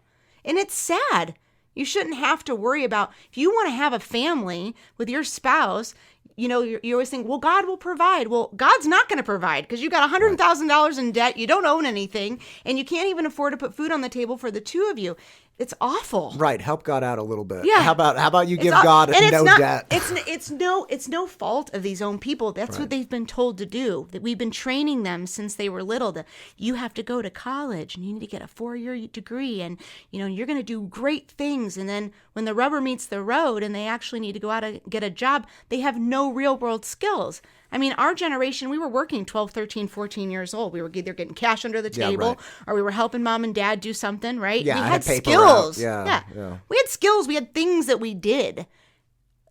And it's sad. You shouldn't have to worry about, if you want to have a family with your spouse, you know, you always think, well, God will provide. Well, God's not going to provide because you got $100,000 in debt. You don't own anything and you can't even afford to put food on the table for the two of you. It's awful. Right. Help God out a little bit. Yeah. How about you give God no debt? It's no fault of these own people. That's what they've been told to do. That we've been training them since they were little. That you have to go to college and you need to get a 4-year degree and you're going to do great things. And then when the rubber meets the road and they actually need to go out and get a job, they have no real world skills. I mean, our generation, we were working 12, 13, 14 years old. We were either getting cash under the table or we were helping mom and dad do something, right? Yeah, we I had paper skills. Yeah. We had skills. We had things that we did.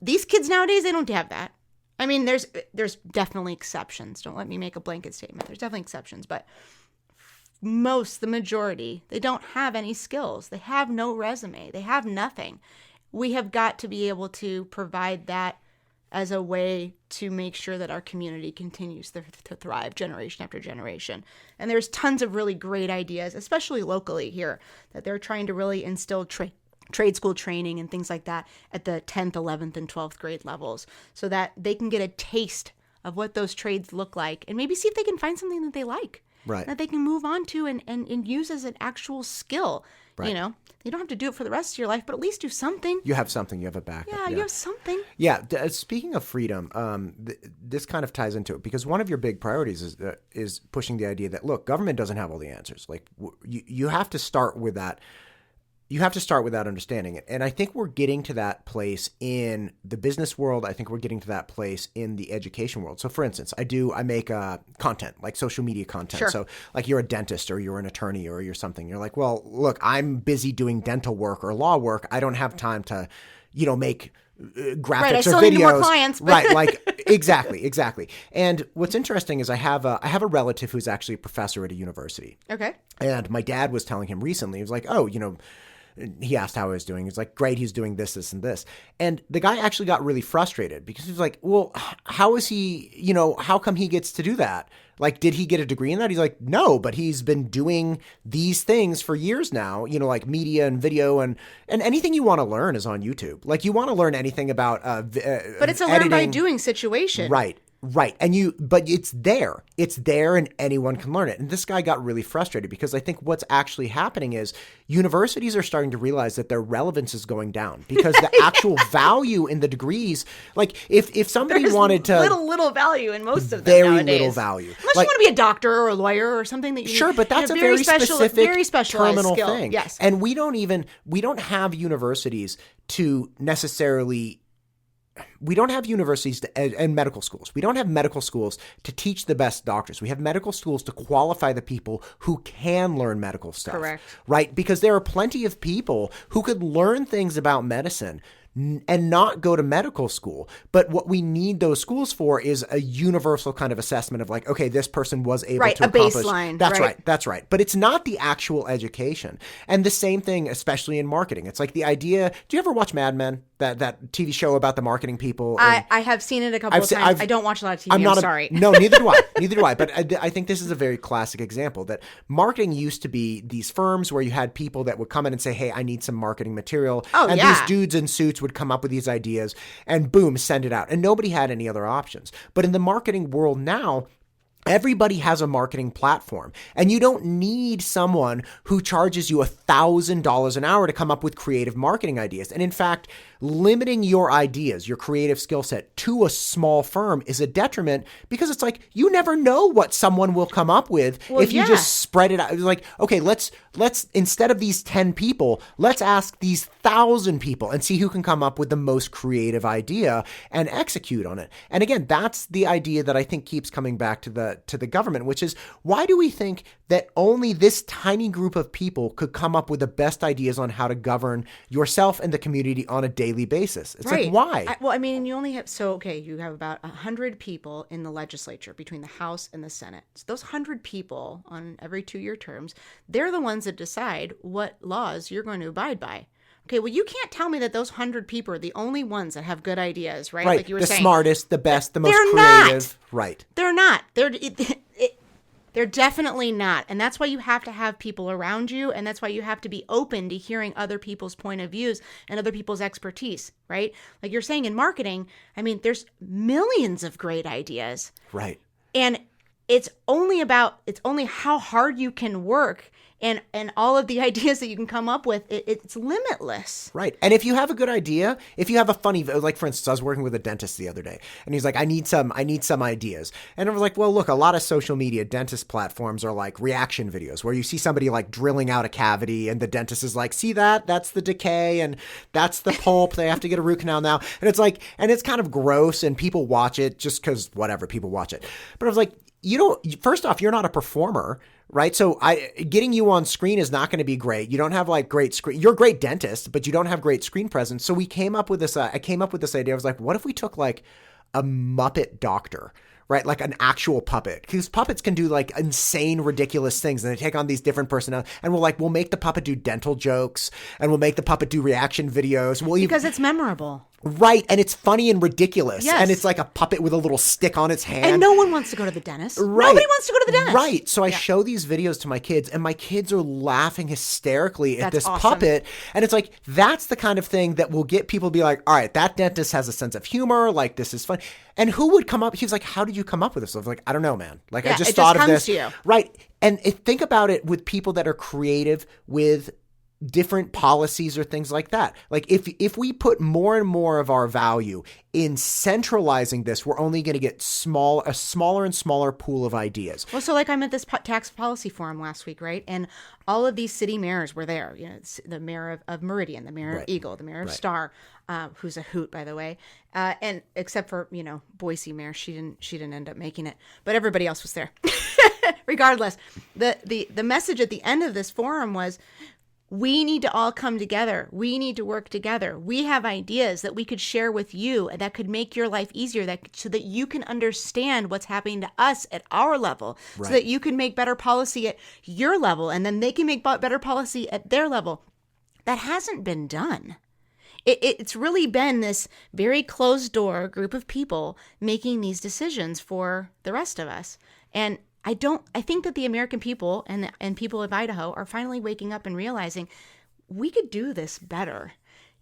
These kids nowadays, they don't have that. I mean, there's definitely exceptions. Don't let me make a blanket statement. There's definitely exceptions, but the majority, they don't have any skills. They have no resume. They have nothing. We have got to be able to provide that as a way to make sure that our community continues to thrive generation after generation. And there's tons of really great ideas, especially locally here, that they're trying to really instill trade school training and things like that at the 10th, 11th, and 12th grade levels so that they can get a taste of what those trades look like and maybe see if they can find something that they like. Right. That they can move on to and use as an actual skill. Right. You don't have to do it for the rest of your life, but at least do something. You have something. You have a backup. Yeah, you have something. Yeah. Speaking of freedom, this kind of ties into it because one of your big priorities is pushing the idea that, look, government doesn't have all the answers. Like you have to start with that. You have to start with that understanding. And I think we're getting to that place in the business world. I think we're getting to that place in the education world. So for instance, I make content, like social media content. Sure. So like you're a dentist or you're an attorney or you're something. You're like, well, look, I'm busy doing dental work or law work. I don't have time to, make graphics right, I or still videos. need more clients. But Right, like exactly. And what's interesting is I have a relative who's actually a professor at a university. Okay. And my dad was telling him recently, he was like, oh, he asked how I was doing. He's like, great, he's doing this, and this. And the guy actually got really frustrated because he was like, well, how is he, how come he gets to do that? Like, did he get a degree in that? He's like, no, but he's been doing these things for years now, like media and video and anything you want to learn is on YouTube. Like you want to learn anything about but it's a learn by doing situation. Right. But it's there and anyone can learn it. And this guy got really frustrated because I think what's actually happening is universities are starting to realize that their relevance is going down because the actual value in the degrees, like if somebody There's wanted to little value in most of them very nowadays. little value. Unless you want to be a doctor or a lawyer or something that you sure, need, but that's a very specific, very specialized terminal skill. thing. Yes. And we don't have universities to necessarily. We don't have universities and medical schools. We don't have medical schools to teach the best doctors. We have medical schools to qualify the people who can learn medical stuff. Correct. Right? Because there are plenty of people who could learn things about medicine and not go to medical school. But what we need those schools for is a universal kind of assessment of like, okay, this person was able to accomplish. A baseline. That's right. But it's not the actual education. And the same thing, especially in marketing. It's like the idea, do you ever watch Mad Men? That TV show about the marketing people? I have seen it a couple of times. I don't watch a lot of TV. I'm sorry. No, neither do I. Neither do I. But I think this is a very classic example that marketing used to be these firms where you had people that would come in and say, hey, I need some marketing material. And these dudes in suits would come up with these ideas and boom, send it out. And nobody had any other options. But in the marketing world now, everybody has a marketing platform, and you don't need someone who charges you $1,000 an hour to come up with creative marketing ideas. And in fact, limiting your ideas, your creative skill set to a small firm is a detriment because it's like, you never know what someone will come up with if you just spread it out. It's like, okay, let's instead of these 10 people, let's ask these 1,000 people and see who can come up with the most creative idea and execute on it. And again, that's the idea that I think keeps coming back to the government, which is, why do we think that only this tiny group of people could come up with the best ideas on how to govern yourself and the community on a daily basis? It's like, why? You only have, you have about 100 people in the legislature between the House and the Senate. So those 100 people on every 2-year terms, they're the ones that decide what laws you're going to abide by. Okay, well, you can't tell me that those 100 people are the only ones that have good ideas, right? Right, like you were the saying. Smartest, the best, the most They're creative. Not. Right. They're not. They're definitely not. And that's why you have to have people around you. And that's why you have to be open to hearing other people's point of views and other people's expertise, right? Like you're saying in marketing, there's millions of great ideas. Right. And it's only how hard you can work and all of the ideas that you can come up with. It's limitless. Right. And if you have a good idea, if you have a funny, like for instance, I was working with a dentist the other day and he's like, I need some ideas. And I was like, well, look, a lot of social media dentist platforms are like reaction videos where you see somebody like drilling out a cavity and the dentist is like, see that? That's the decay and that's the pulp. They have to get a root canal now. And it's like, and it's kind of gross and people watch it just because whatever, people watch it. But I was like, first off, you're not a performer, right? So getting you on screen is not going to be great. You don't have like great screen. You're a great dentist, but you don't have great screen presence. So we came up with this. I came up with this idea. I was like, what if we took like a Muppet doctor, right? Like an actual puppet, because puppets can do like insane, ridiculous things, and they take on these different personalities. And we'll make the puppet do dental jokes, and we'll make the puppet do reaction videos. Because it's memorable. Right, and it's funny and ridiculous. Yes. And it's like a puppet with a little stick on its hand. And no one wants to go to the dentist. Right. Nobody wants to go to the dentist. Right. So I show these videos to my kids, and my kids are laughing hysterically at this awesome. puppet. And it's like, that's the kind of thing that will get people to be like, all right, that dentist has a sense of humor. Like, this is fun. And who would come up? He was like, how did you come up with this? I was like, I don't know, man. Like, I just thought of this. To you. Right. And think about it with people that are creative with different policies or things like that. Like if we put more and more of our value in centralizing this, we're only going to get a smaller and smaller pool of ideas. Well, so like I'm at this tax policy forum last week, right? And all of these city mayors were there. You know, the mayor of Meridian, the mayor of Eagle, the mayor of Star, who's a hoot, by the way. And except for, Boise mayor, she didn't end up making it, but everybody else was there. Regardless, the message at the end of this forum was, we need to all come together. We need to work together. We have ideas that we could share with you and that could make your life easier, so that you can understand what's happening to us at our level, so that you can make better policy at your level, and then they can make better policy at their level. That hasn't been done. It's really been this very closed door group of people making these decisions for the rest of us. And I think that the American people and people of Idaho are finally waking up and realizing we could do this better.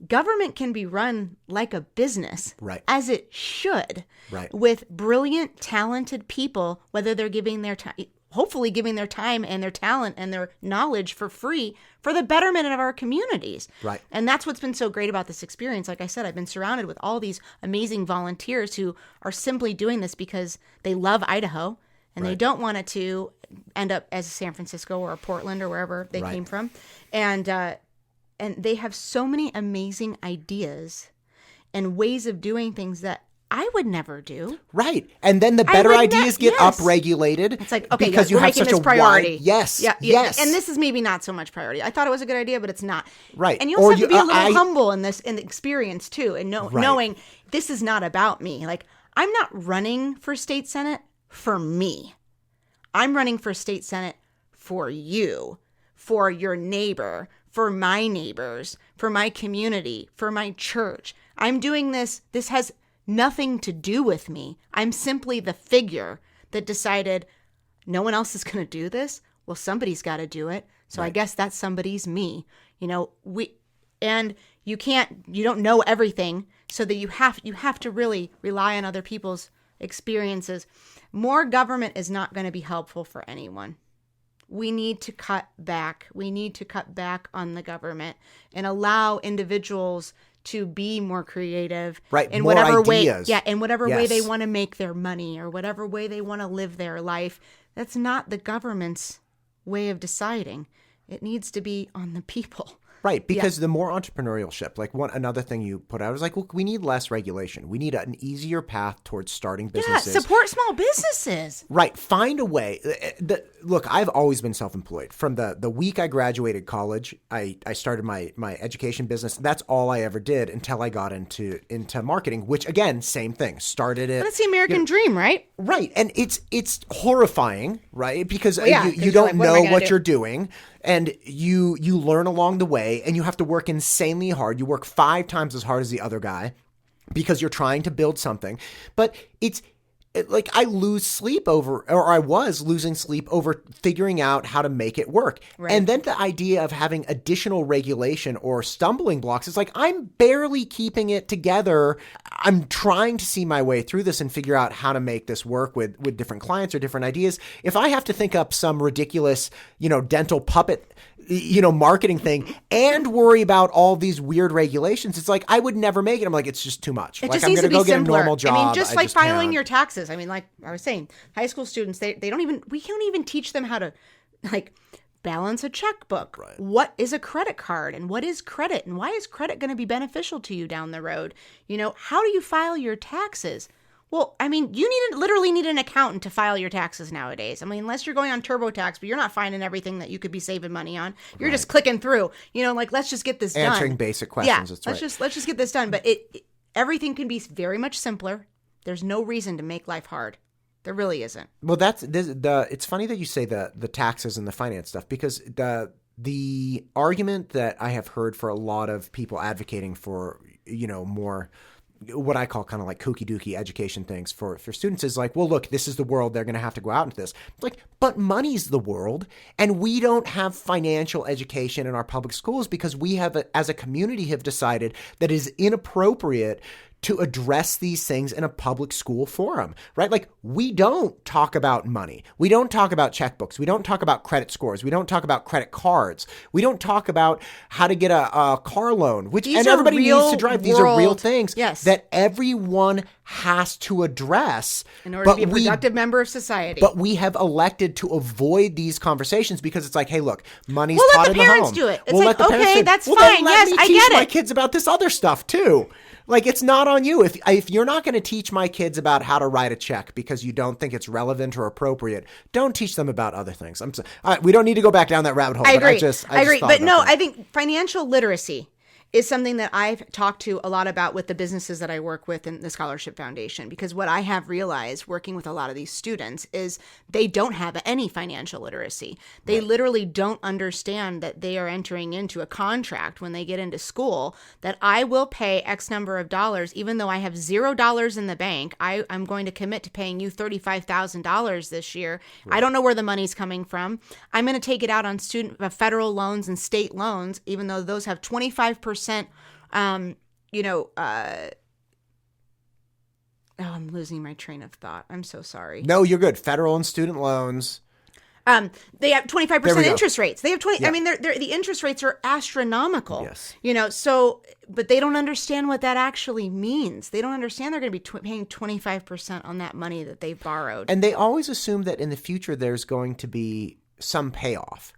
Government can be run like a business, as it should, with brilliant, talented people, whether they're giving their time, hopefully giving their time and their talent and their knowledge for free for the betterment of our communities. Right. And that's what's been so great about this experience. Like I said, I've been surrounded with all these amazing volunteers who are simply doing this because they love Idaho. And they don't want it to end up as San Francisco or Portland or wherever they came from. And they have so many amazing ideas and ways of doing things that I would never do. Right. And then the better ideas get upregulated. It's like, okay, because you have such a priority. Yes. Yes. And this is maybe not so much priority. I thought it was a good idea, but it's not. Right. And you also have to be a little humble in the experience too, and knowing this is not about me. Like, I'm not running for state senate for me. I'm running for state senate for you, for your neighbor, for my neighbors, for my community, for my church. I'm doing this. This has nothing to do with me. I'm simply the figure that decided no one else is going to do this. Well, somebody's got to do it. So I guess that somebody's me. You don't know everything, so that you have to really rely on other people's experiences. More government is not going to be helpful for anyone. we need to cut back. We need to cut back on the government and allow individuals to be more creative, Right, in more whatever ideas. way, in whatever way Yes. they want to make their money or whatever way they want to live their life. That's not the government's way of deciding. It needs to be on the people. Right, because the more entrepreneurship, like another thing you put out is like, look, we need less regulation. We need an easier path towards starting businesses. Yeah, support small businesses. Right, find a way. Look, I've always been self-employed. From the week I graduated college, I started my education business. That's all I ever did until I got into marketing, which again, same thing. Started it. That's the American dream, right? Right, and it's horrifying, right? Because you 'cause don't you're like, what am I know gonna what do? you're doing, and you learn along the way, and you have to work insanely hard. You work 5 times as hard as the other guy because you're trying to build something. But like I lose sleep over, or I was losing sleep over figuring out how to make it work. Right. And then the idea of having additional regulation or stumbling blocks, it's like I'm barely keeping it together. I'm trying to see my way through this and figure out how to make this work with different clients or different ideas. If I have to think up some ridiculous, dental puppet, marketing thing and worry about all these weird regulations, it's like I would never make it. I'm like, it's just too much. It Like just I'm needs going to to be go get a simpler. normal job. I mean, just like filing can't. your taxes. I mean, like I was saying, high school students, we can't even teach them how to like balance a checkbook. Right. What is a credit card and what is credit and why is credit going to be beneficial to you down the road? How do you file your taxes? Well, I mean, you literally need an accountant to file your taxes nowadays. I mean, unless you're going on TurboTax, but you're not finding everything that you could be saving money on. You're just clicking through. Like, let's just get this done. Answering basic questions. Yeah, That's right. let's just get this done. But everything can be very much simpler. There's no reason to make life hard. There really isn't. Well, it's funny that you say the taxes and the finance stuff, because the argument that I have heard for a lot of people advocating for, more what I call kind of like kooky dooky education things for students is like, well, look, this is the world. They're going to have to go out into this. It's like, but money's the world. And we don't have financial education in our public schools because we as a community have decided that it is inappropriate to address these things in a public school forum, right? Like, we don't talk about money. We don't talk about checkbooks. We don't talk about credit scores. We don't talk about credit cards. We don't talk about how to get a car loan, and everybody needs to drive. These are real things that everyone has to address in order to be a productive member of society. But we have elected to avoid these conversations because it's like, hey, look, money's we'll taught let in the the home. parents do it. It's we'll like, let the parents do okay, it. that's well, fine. Then let Yes, me I teach get my it. kids about this other stuff too. Like, it's not on you. If you're not going to teach my kids about how to write a check because you don't think it's relevant or appropriate, don't teach them about other things. All right, we don't need to go back down that rabbit hole. I agree. But I agree. thought But about no, that. I think financial literacy is something that I've talked to a lot about with the businesses that I work with in the Scholarship Foundation, because what I have realized working with a lot of these students is they don't have any financial literacy. They literally don't understand that they are entering into a contract when they get into school that I will pay X number of dollars, even though I have $0 in the bank. I'm going to commit to paying you $35,000 this year. Right. I don't know where the money's coming from. I'm going to take it out on federal loans and state loans, even though those have 25%. I'm losing my train of thought. I'm so sorry. No, you're good. Federal and student loans. They have 25% interest go. rates. They have 20. Yeah. I mean, the interest rates are astronomical. Yes. But they don't understand what that actually means. They don't understand they're going to be paying 25% on that money that they've borrowed. And they always assume that in the future there's going to be some payoff.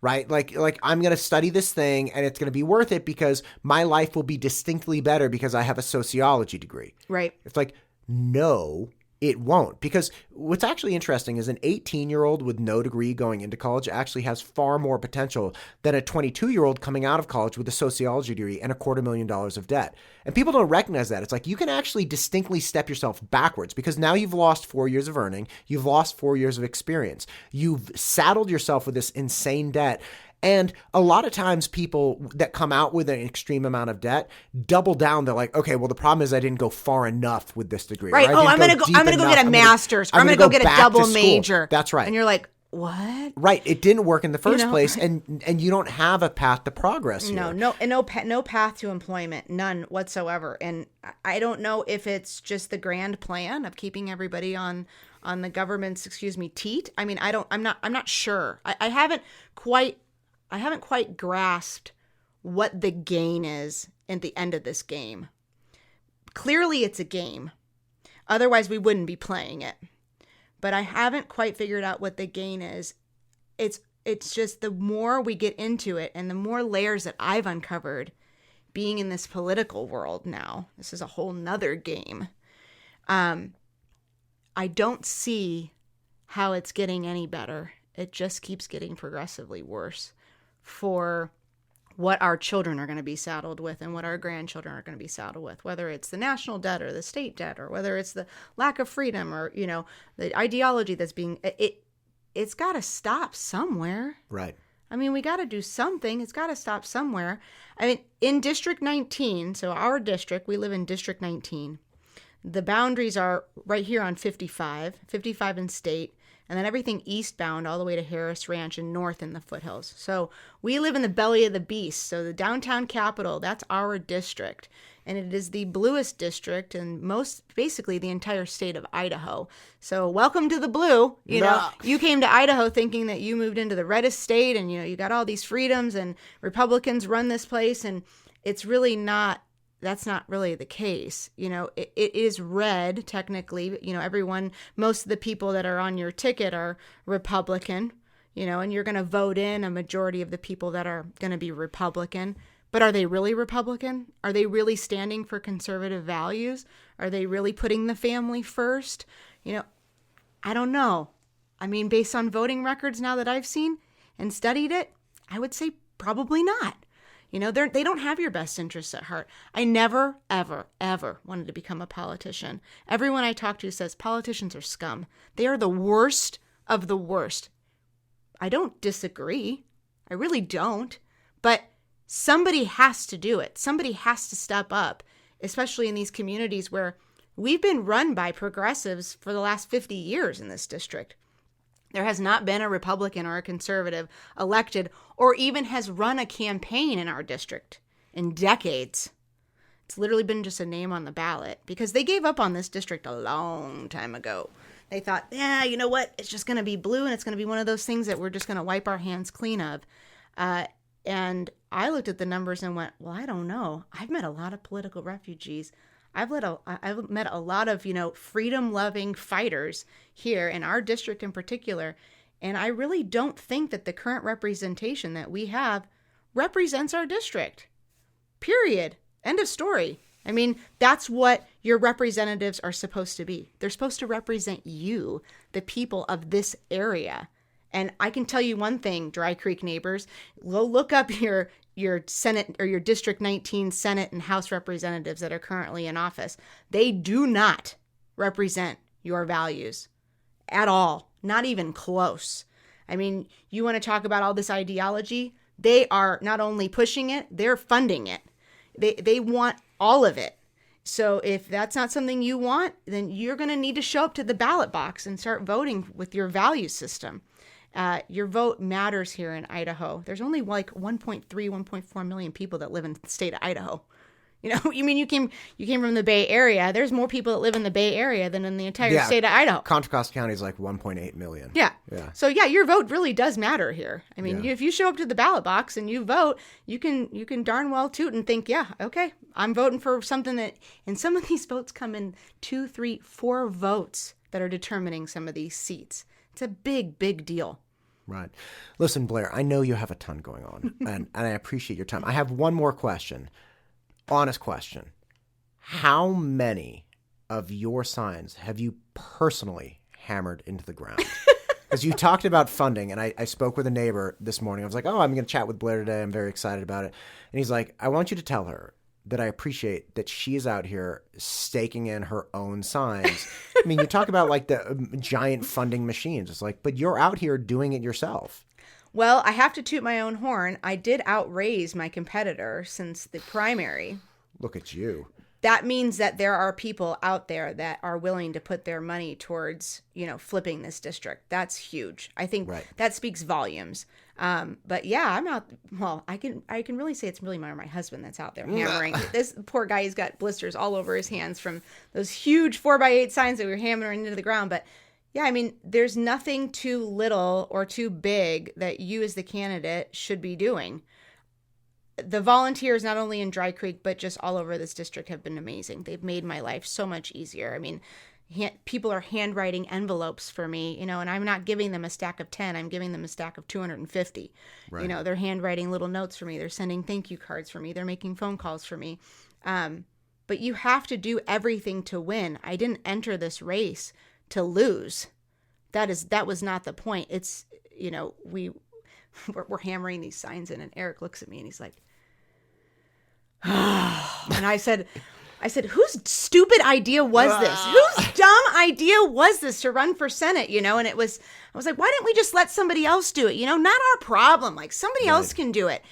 Right? Like I'm going to study this thing and it's going to be worth it because my life will be distinctly better because I have a sociology degree. Right. It's like, no, it won't. Because what's actually interesting is an 18-year-old with no degree going into college actually has far more potential than a 22-year-old coming out of college with a sociology degree and $250,000 of debt. And people don't recognize that. It's like you can actually distinctly step yourself backwards because now you've lost 4 years of earning. You've lost 4 years of experience. You've saddled yourself with this insane debt. And a lot of times people that come out with an extreme amount of debt double down. They're like, okay, well, the problem is I didn't go far enough with this degree. Right. Oh, I'm going to go get a master's. Or I'm going to go get a double major. That's right. And you're like, what? Right. It didn't work in the first place. And you don't have a path to progress here. No path to employment. None whatsoever. And I don't know if it's just the grand plan of keeping everybody on on the government's, teat. I mean, I'm not sure. I haven't quite grasped what the gain is at the end of this game. Clearly it's a game. Otherwise we wouldn't be playing it. But I haven't quite figured out what the gain is. It's just the more we get into it and the more layers that I've uncovered being in this political world now, this is a whole nother game. I don't see how it's getting any better. It just keeps getting progressively worse for what our children are going to be saddled with and what our grandchildren are going to be saddled with, whether it's the national debt or the state debt, or whether it's the lack of freedom or, the ideology that's being, it's got to stop somewhere. Right. I mean, we got to do something. It's got to stop somewhere. I mean, in District 19, so our district, we live in District 19. The boundaries are right here on 55 in state, and then everything eastbound all the way to Harris Ranch and north in the foothills. So we live in the belly of the beast. So the downtown capital, that's our district. And it is the bluest district in basically the entire state of Idaho. So welcome to the blue. You came to Idaho thinking that you moved into the reddest state and, you got all these freedoms and Republicans run this place. And it's really not. That's not really the case. It is red, technically. Most of the people that are on your ticket are Republican, and you're going to vote in a majority of the people that are going to be Republican. But are they really Republican? Are they really standing for conservative values? Are they really putting the family first? I don't know. I mean, based on voting records now that I've seen and studied it, I would say probably not. They don't have your best interests at heart. I never, ever, ever wanted to become a politician. Everyone I talk to says politicians are scum. They are the worst of the worst. I don't disagree. I really don't. But somebody has to do it. Somebody has to step up, especially in these communities where we've been run by progressives for the last 50 years in this district. There has not been a Republican or a conservative elected or even has run a campaign in our district in decades. It's literally been just a name on the ballot because they gave up on this district a long time ago. They thought, you know what? It's just going to be blue and it's going to be one of those things that we're just going to wipe our hands clean of. And I looked at the numbers and went, well, I don't know. I've met a lot of political refugees. I've met a lot of, freedom-loving fighters here in our district in particular, and I really don't think that the current representation that we have represents our district. Period. End of story. I mean, that's what your representatives are supposed to be. They're supposed to represent you, the people of this area. And I can tell you one thing, Dry Creek neighbors, go look up your Senate or your District 19 Senate and House representatives that are currently in office. They do not represent your values at all, not even close. I mean, you want to talk about all this ideology? They are not only pushing it, they're funding it. They want all of it. So if that's not something you want, then you're going to need to show up to the ballot box and start voting with your value system. Your vote matters here in Idaho. There's only like 1.3, 1.4 million people that live in the state of Idaho. You came from the Bay Area. There's more people that live in the Bay Area than in the entire state of Idaho. Contra Costa County is like 1.8 million. Yeah. So your vote really does matter here. I mean, if you show up to the ballot box and you vote, you can darn well toot and think, okay, I'm voting for something that, and some of these votes come in 2, 3, 4 votes that are determining some of these seats. It's a big, big deal. Right. Listen, Blair, I know you have a ton going on, and I appreciate your time. I have one more question. Honest question. How many of your signs have you personally hammered into the ground? Because you talked about funding, and I spoke with a neighbor this morning. I was like, I'm going to chat with Blair today. I'm very excited about it. And he's like, I want you to tell her that I appreciate that she is out here staking in her own signs. I mean, you talk about like the giant funding machines. It's like, but you're out here doing it yourself. Well, I have to toot my own horn. I did outraise my competitor since the primary. Look at you. That means that there are people out there that are willing to put their money towards, flipping this district. That's huge. I think that speaks volumes. But yeah, I'm out. Well, I can really say it's really my husband that's out there hammering. This poor guy, he's got blisters all over his hands from those huge 4x8 signs that we were hammering into the ground. But Yeah, I mean, there's nothing too little or too big that you as the candidate should be doing. The volunteers, not only in Dry Creek, but just all over this district, have been amazing. They've made my life so much easier. I mean, people are handwriting envelopes for me, and I'm not giving them a stack of 10. I'm giving them a stack of 250. Right. They're handwriting little notes for me. They're sending thank you cards for me. They're making phone calls for me. But you have to do everything to win. I didn't enter this race to lose. That was not the point. It's, we're hammering these signs in, and Eric looks at me and he's like, and I said, whose stupid idea was this? Whose dumb idea was this to run for Senate? And I was like, why didn't we just let somebody else do it? Not our problem. Like, somebody else can do it.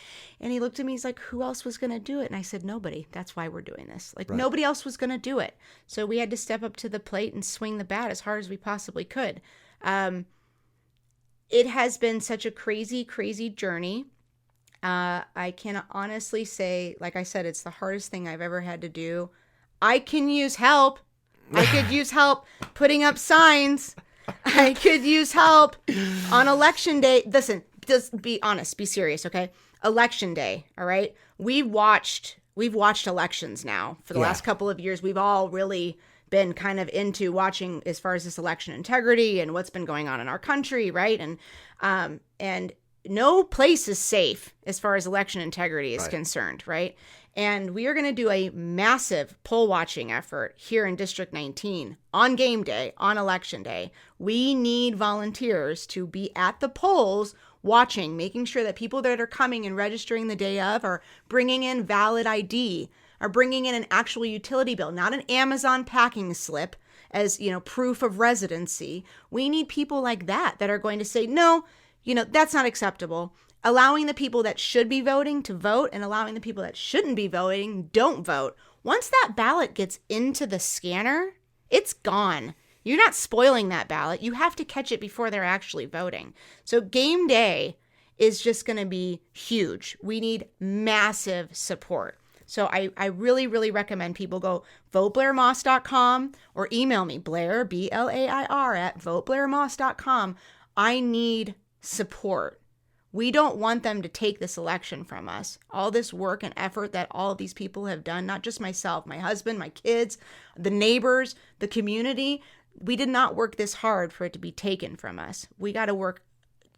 And he looked at me, he's like, who else was going to do it? And I said, nobody. That's why we're doing this. Like, nobody else was going to do it. So we had to step up to the plate and swing the bat as hard as we possibly could. It has been such a crazy, crazy journey. I can honestly say, like I said, it's the hardest thing I've ever had to do. I can use help. I could use help putting up signs. I could use help on election day. Listen, just be honest, be serious, okay? Election day, all right? We've watched elections now for the last couple of years. We've all really been kind of into watching as far as this election integrity and what's been going on in our country, right? And no place is safe as far as election integrity is concerned, right? And we are going to do a massive poll watching effort here in District 19 on game day, on election day. We need volunteers to be at the polls watching, making sure that people that are coming and registering the day of are bringing in valid ID, are bringing in an actual utility bill, not an Amazon packing slip as, proof of residency. We need people like that are going to say, no, that's not acceptable. Allowing the people that should be voting to vote and allowing the people that shouldn't be voting don't vote. Once that ballot gets into the scanner, it's gone. You're not spoiling that ballot. You have to catch it before they're actually voting. So game day is just going to be huge. We need massive support. So I really, really recommend people go voteblairmoss.com or email me, Blair, BLAIR, at voteblairmoss.com. I need support. We don't want them to take this election from us. All this work and effort that all of these people have done, not just myself, my husband, my kids, the neighbors, the community, we did not work this hard for it to be taken from us. We got to work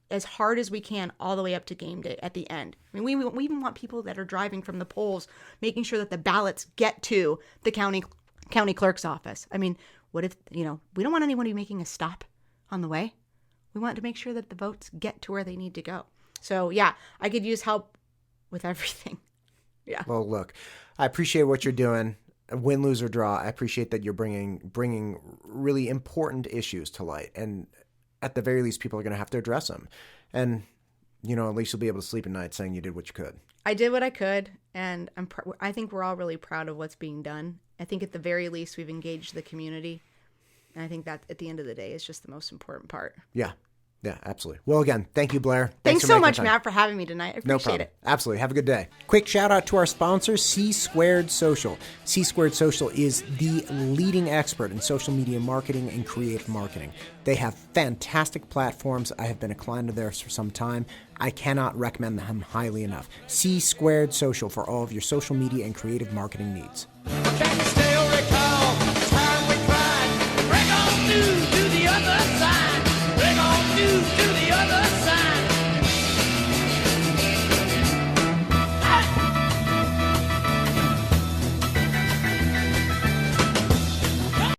as hard as we can all the way up to game day at the end. I mean, we even want people that are driving from the polls, making sure that the ballots get to the county clerk's office. I mean, what if, we don't want anyone to be making a stop on the way. We want to make sure that the votes get to where they need to go. So, yeah, I could use help with everything. Yeah. Well, look, I appreciate what you're doing. Win, lose, or draw. I appreciate that you're bringing really important issues to light. And at the very least, people are going to have to address them. And, at least you'll be able to sleep at night saying you did what you could. I did what I could. And I think we're all really proud of what's being done. I think at the very least, we've engaged the community. And I think that at the end of the day is just the most important part. Yeah. Yeah, absolutely. Well, again, thank you, Blair. Thanks so much, Matt, for having me tonight. I appreciate it. Absolutely. Have a good day. Quick shout out to our sponsor, C Squared Social. C Squared Social is the leading expert in social media marketing and creative marketing. They have fantastic platforms. I have been a client of theirs for some time. I cannot recommend them highly enough. C Squared Social for all of your social media and creative marketing needs. Can you still recall the time we cried? Break on through.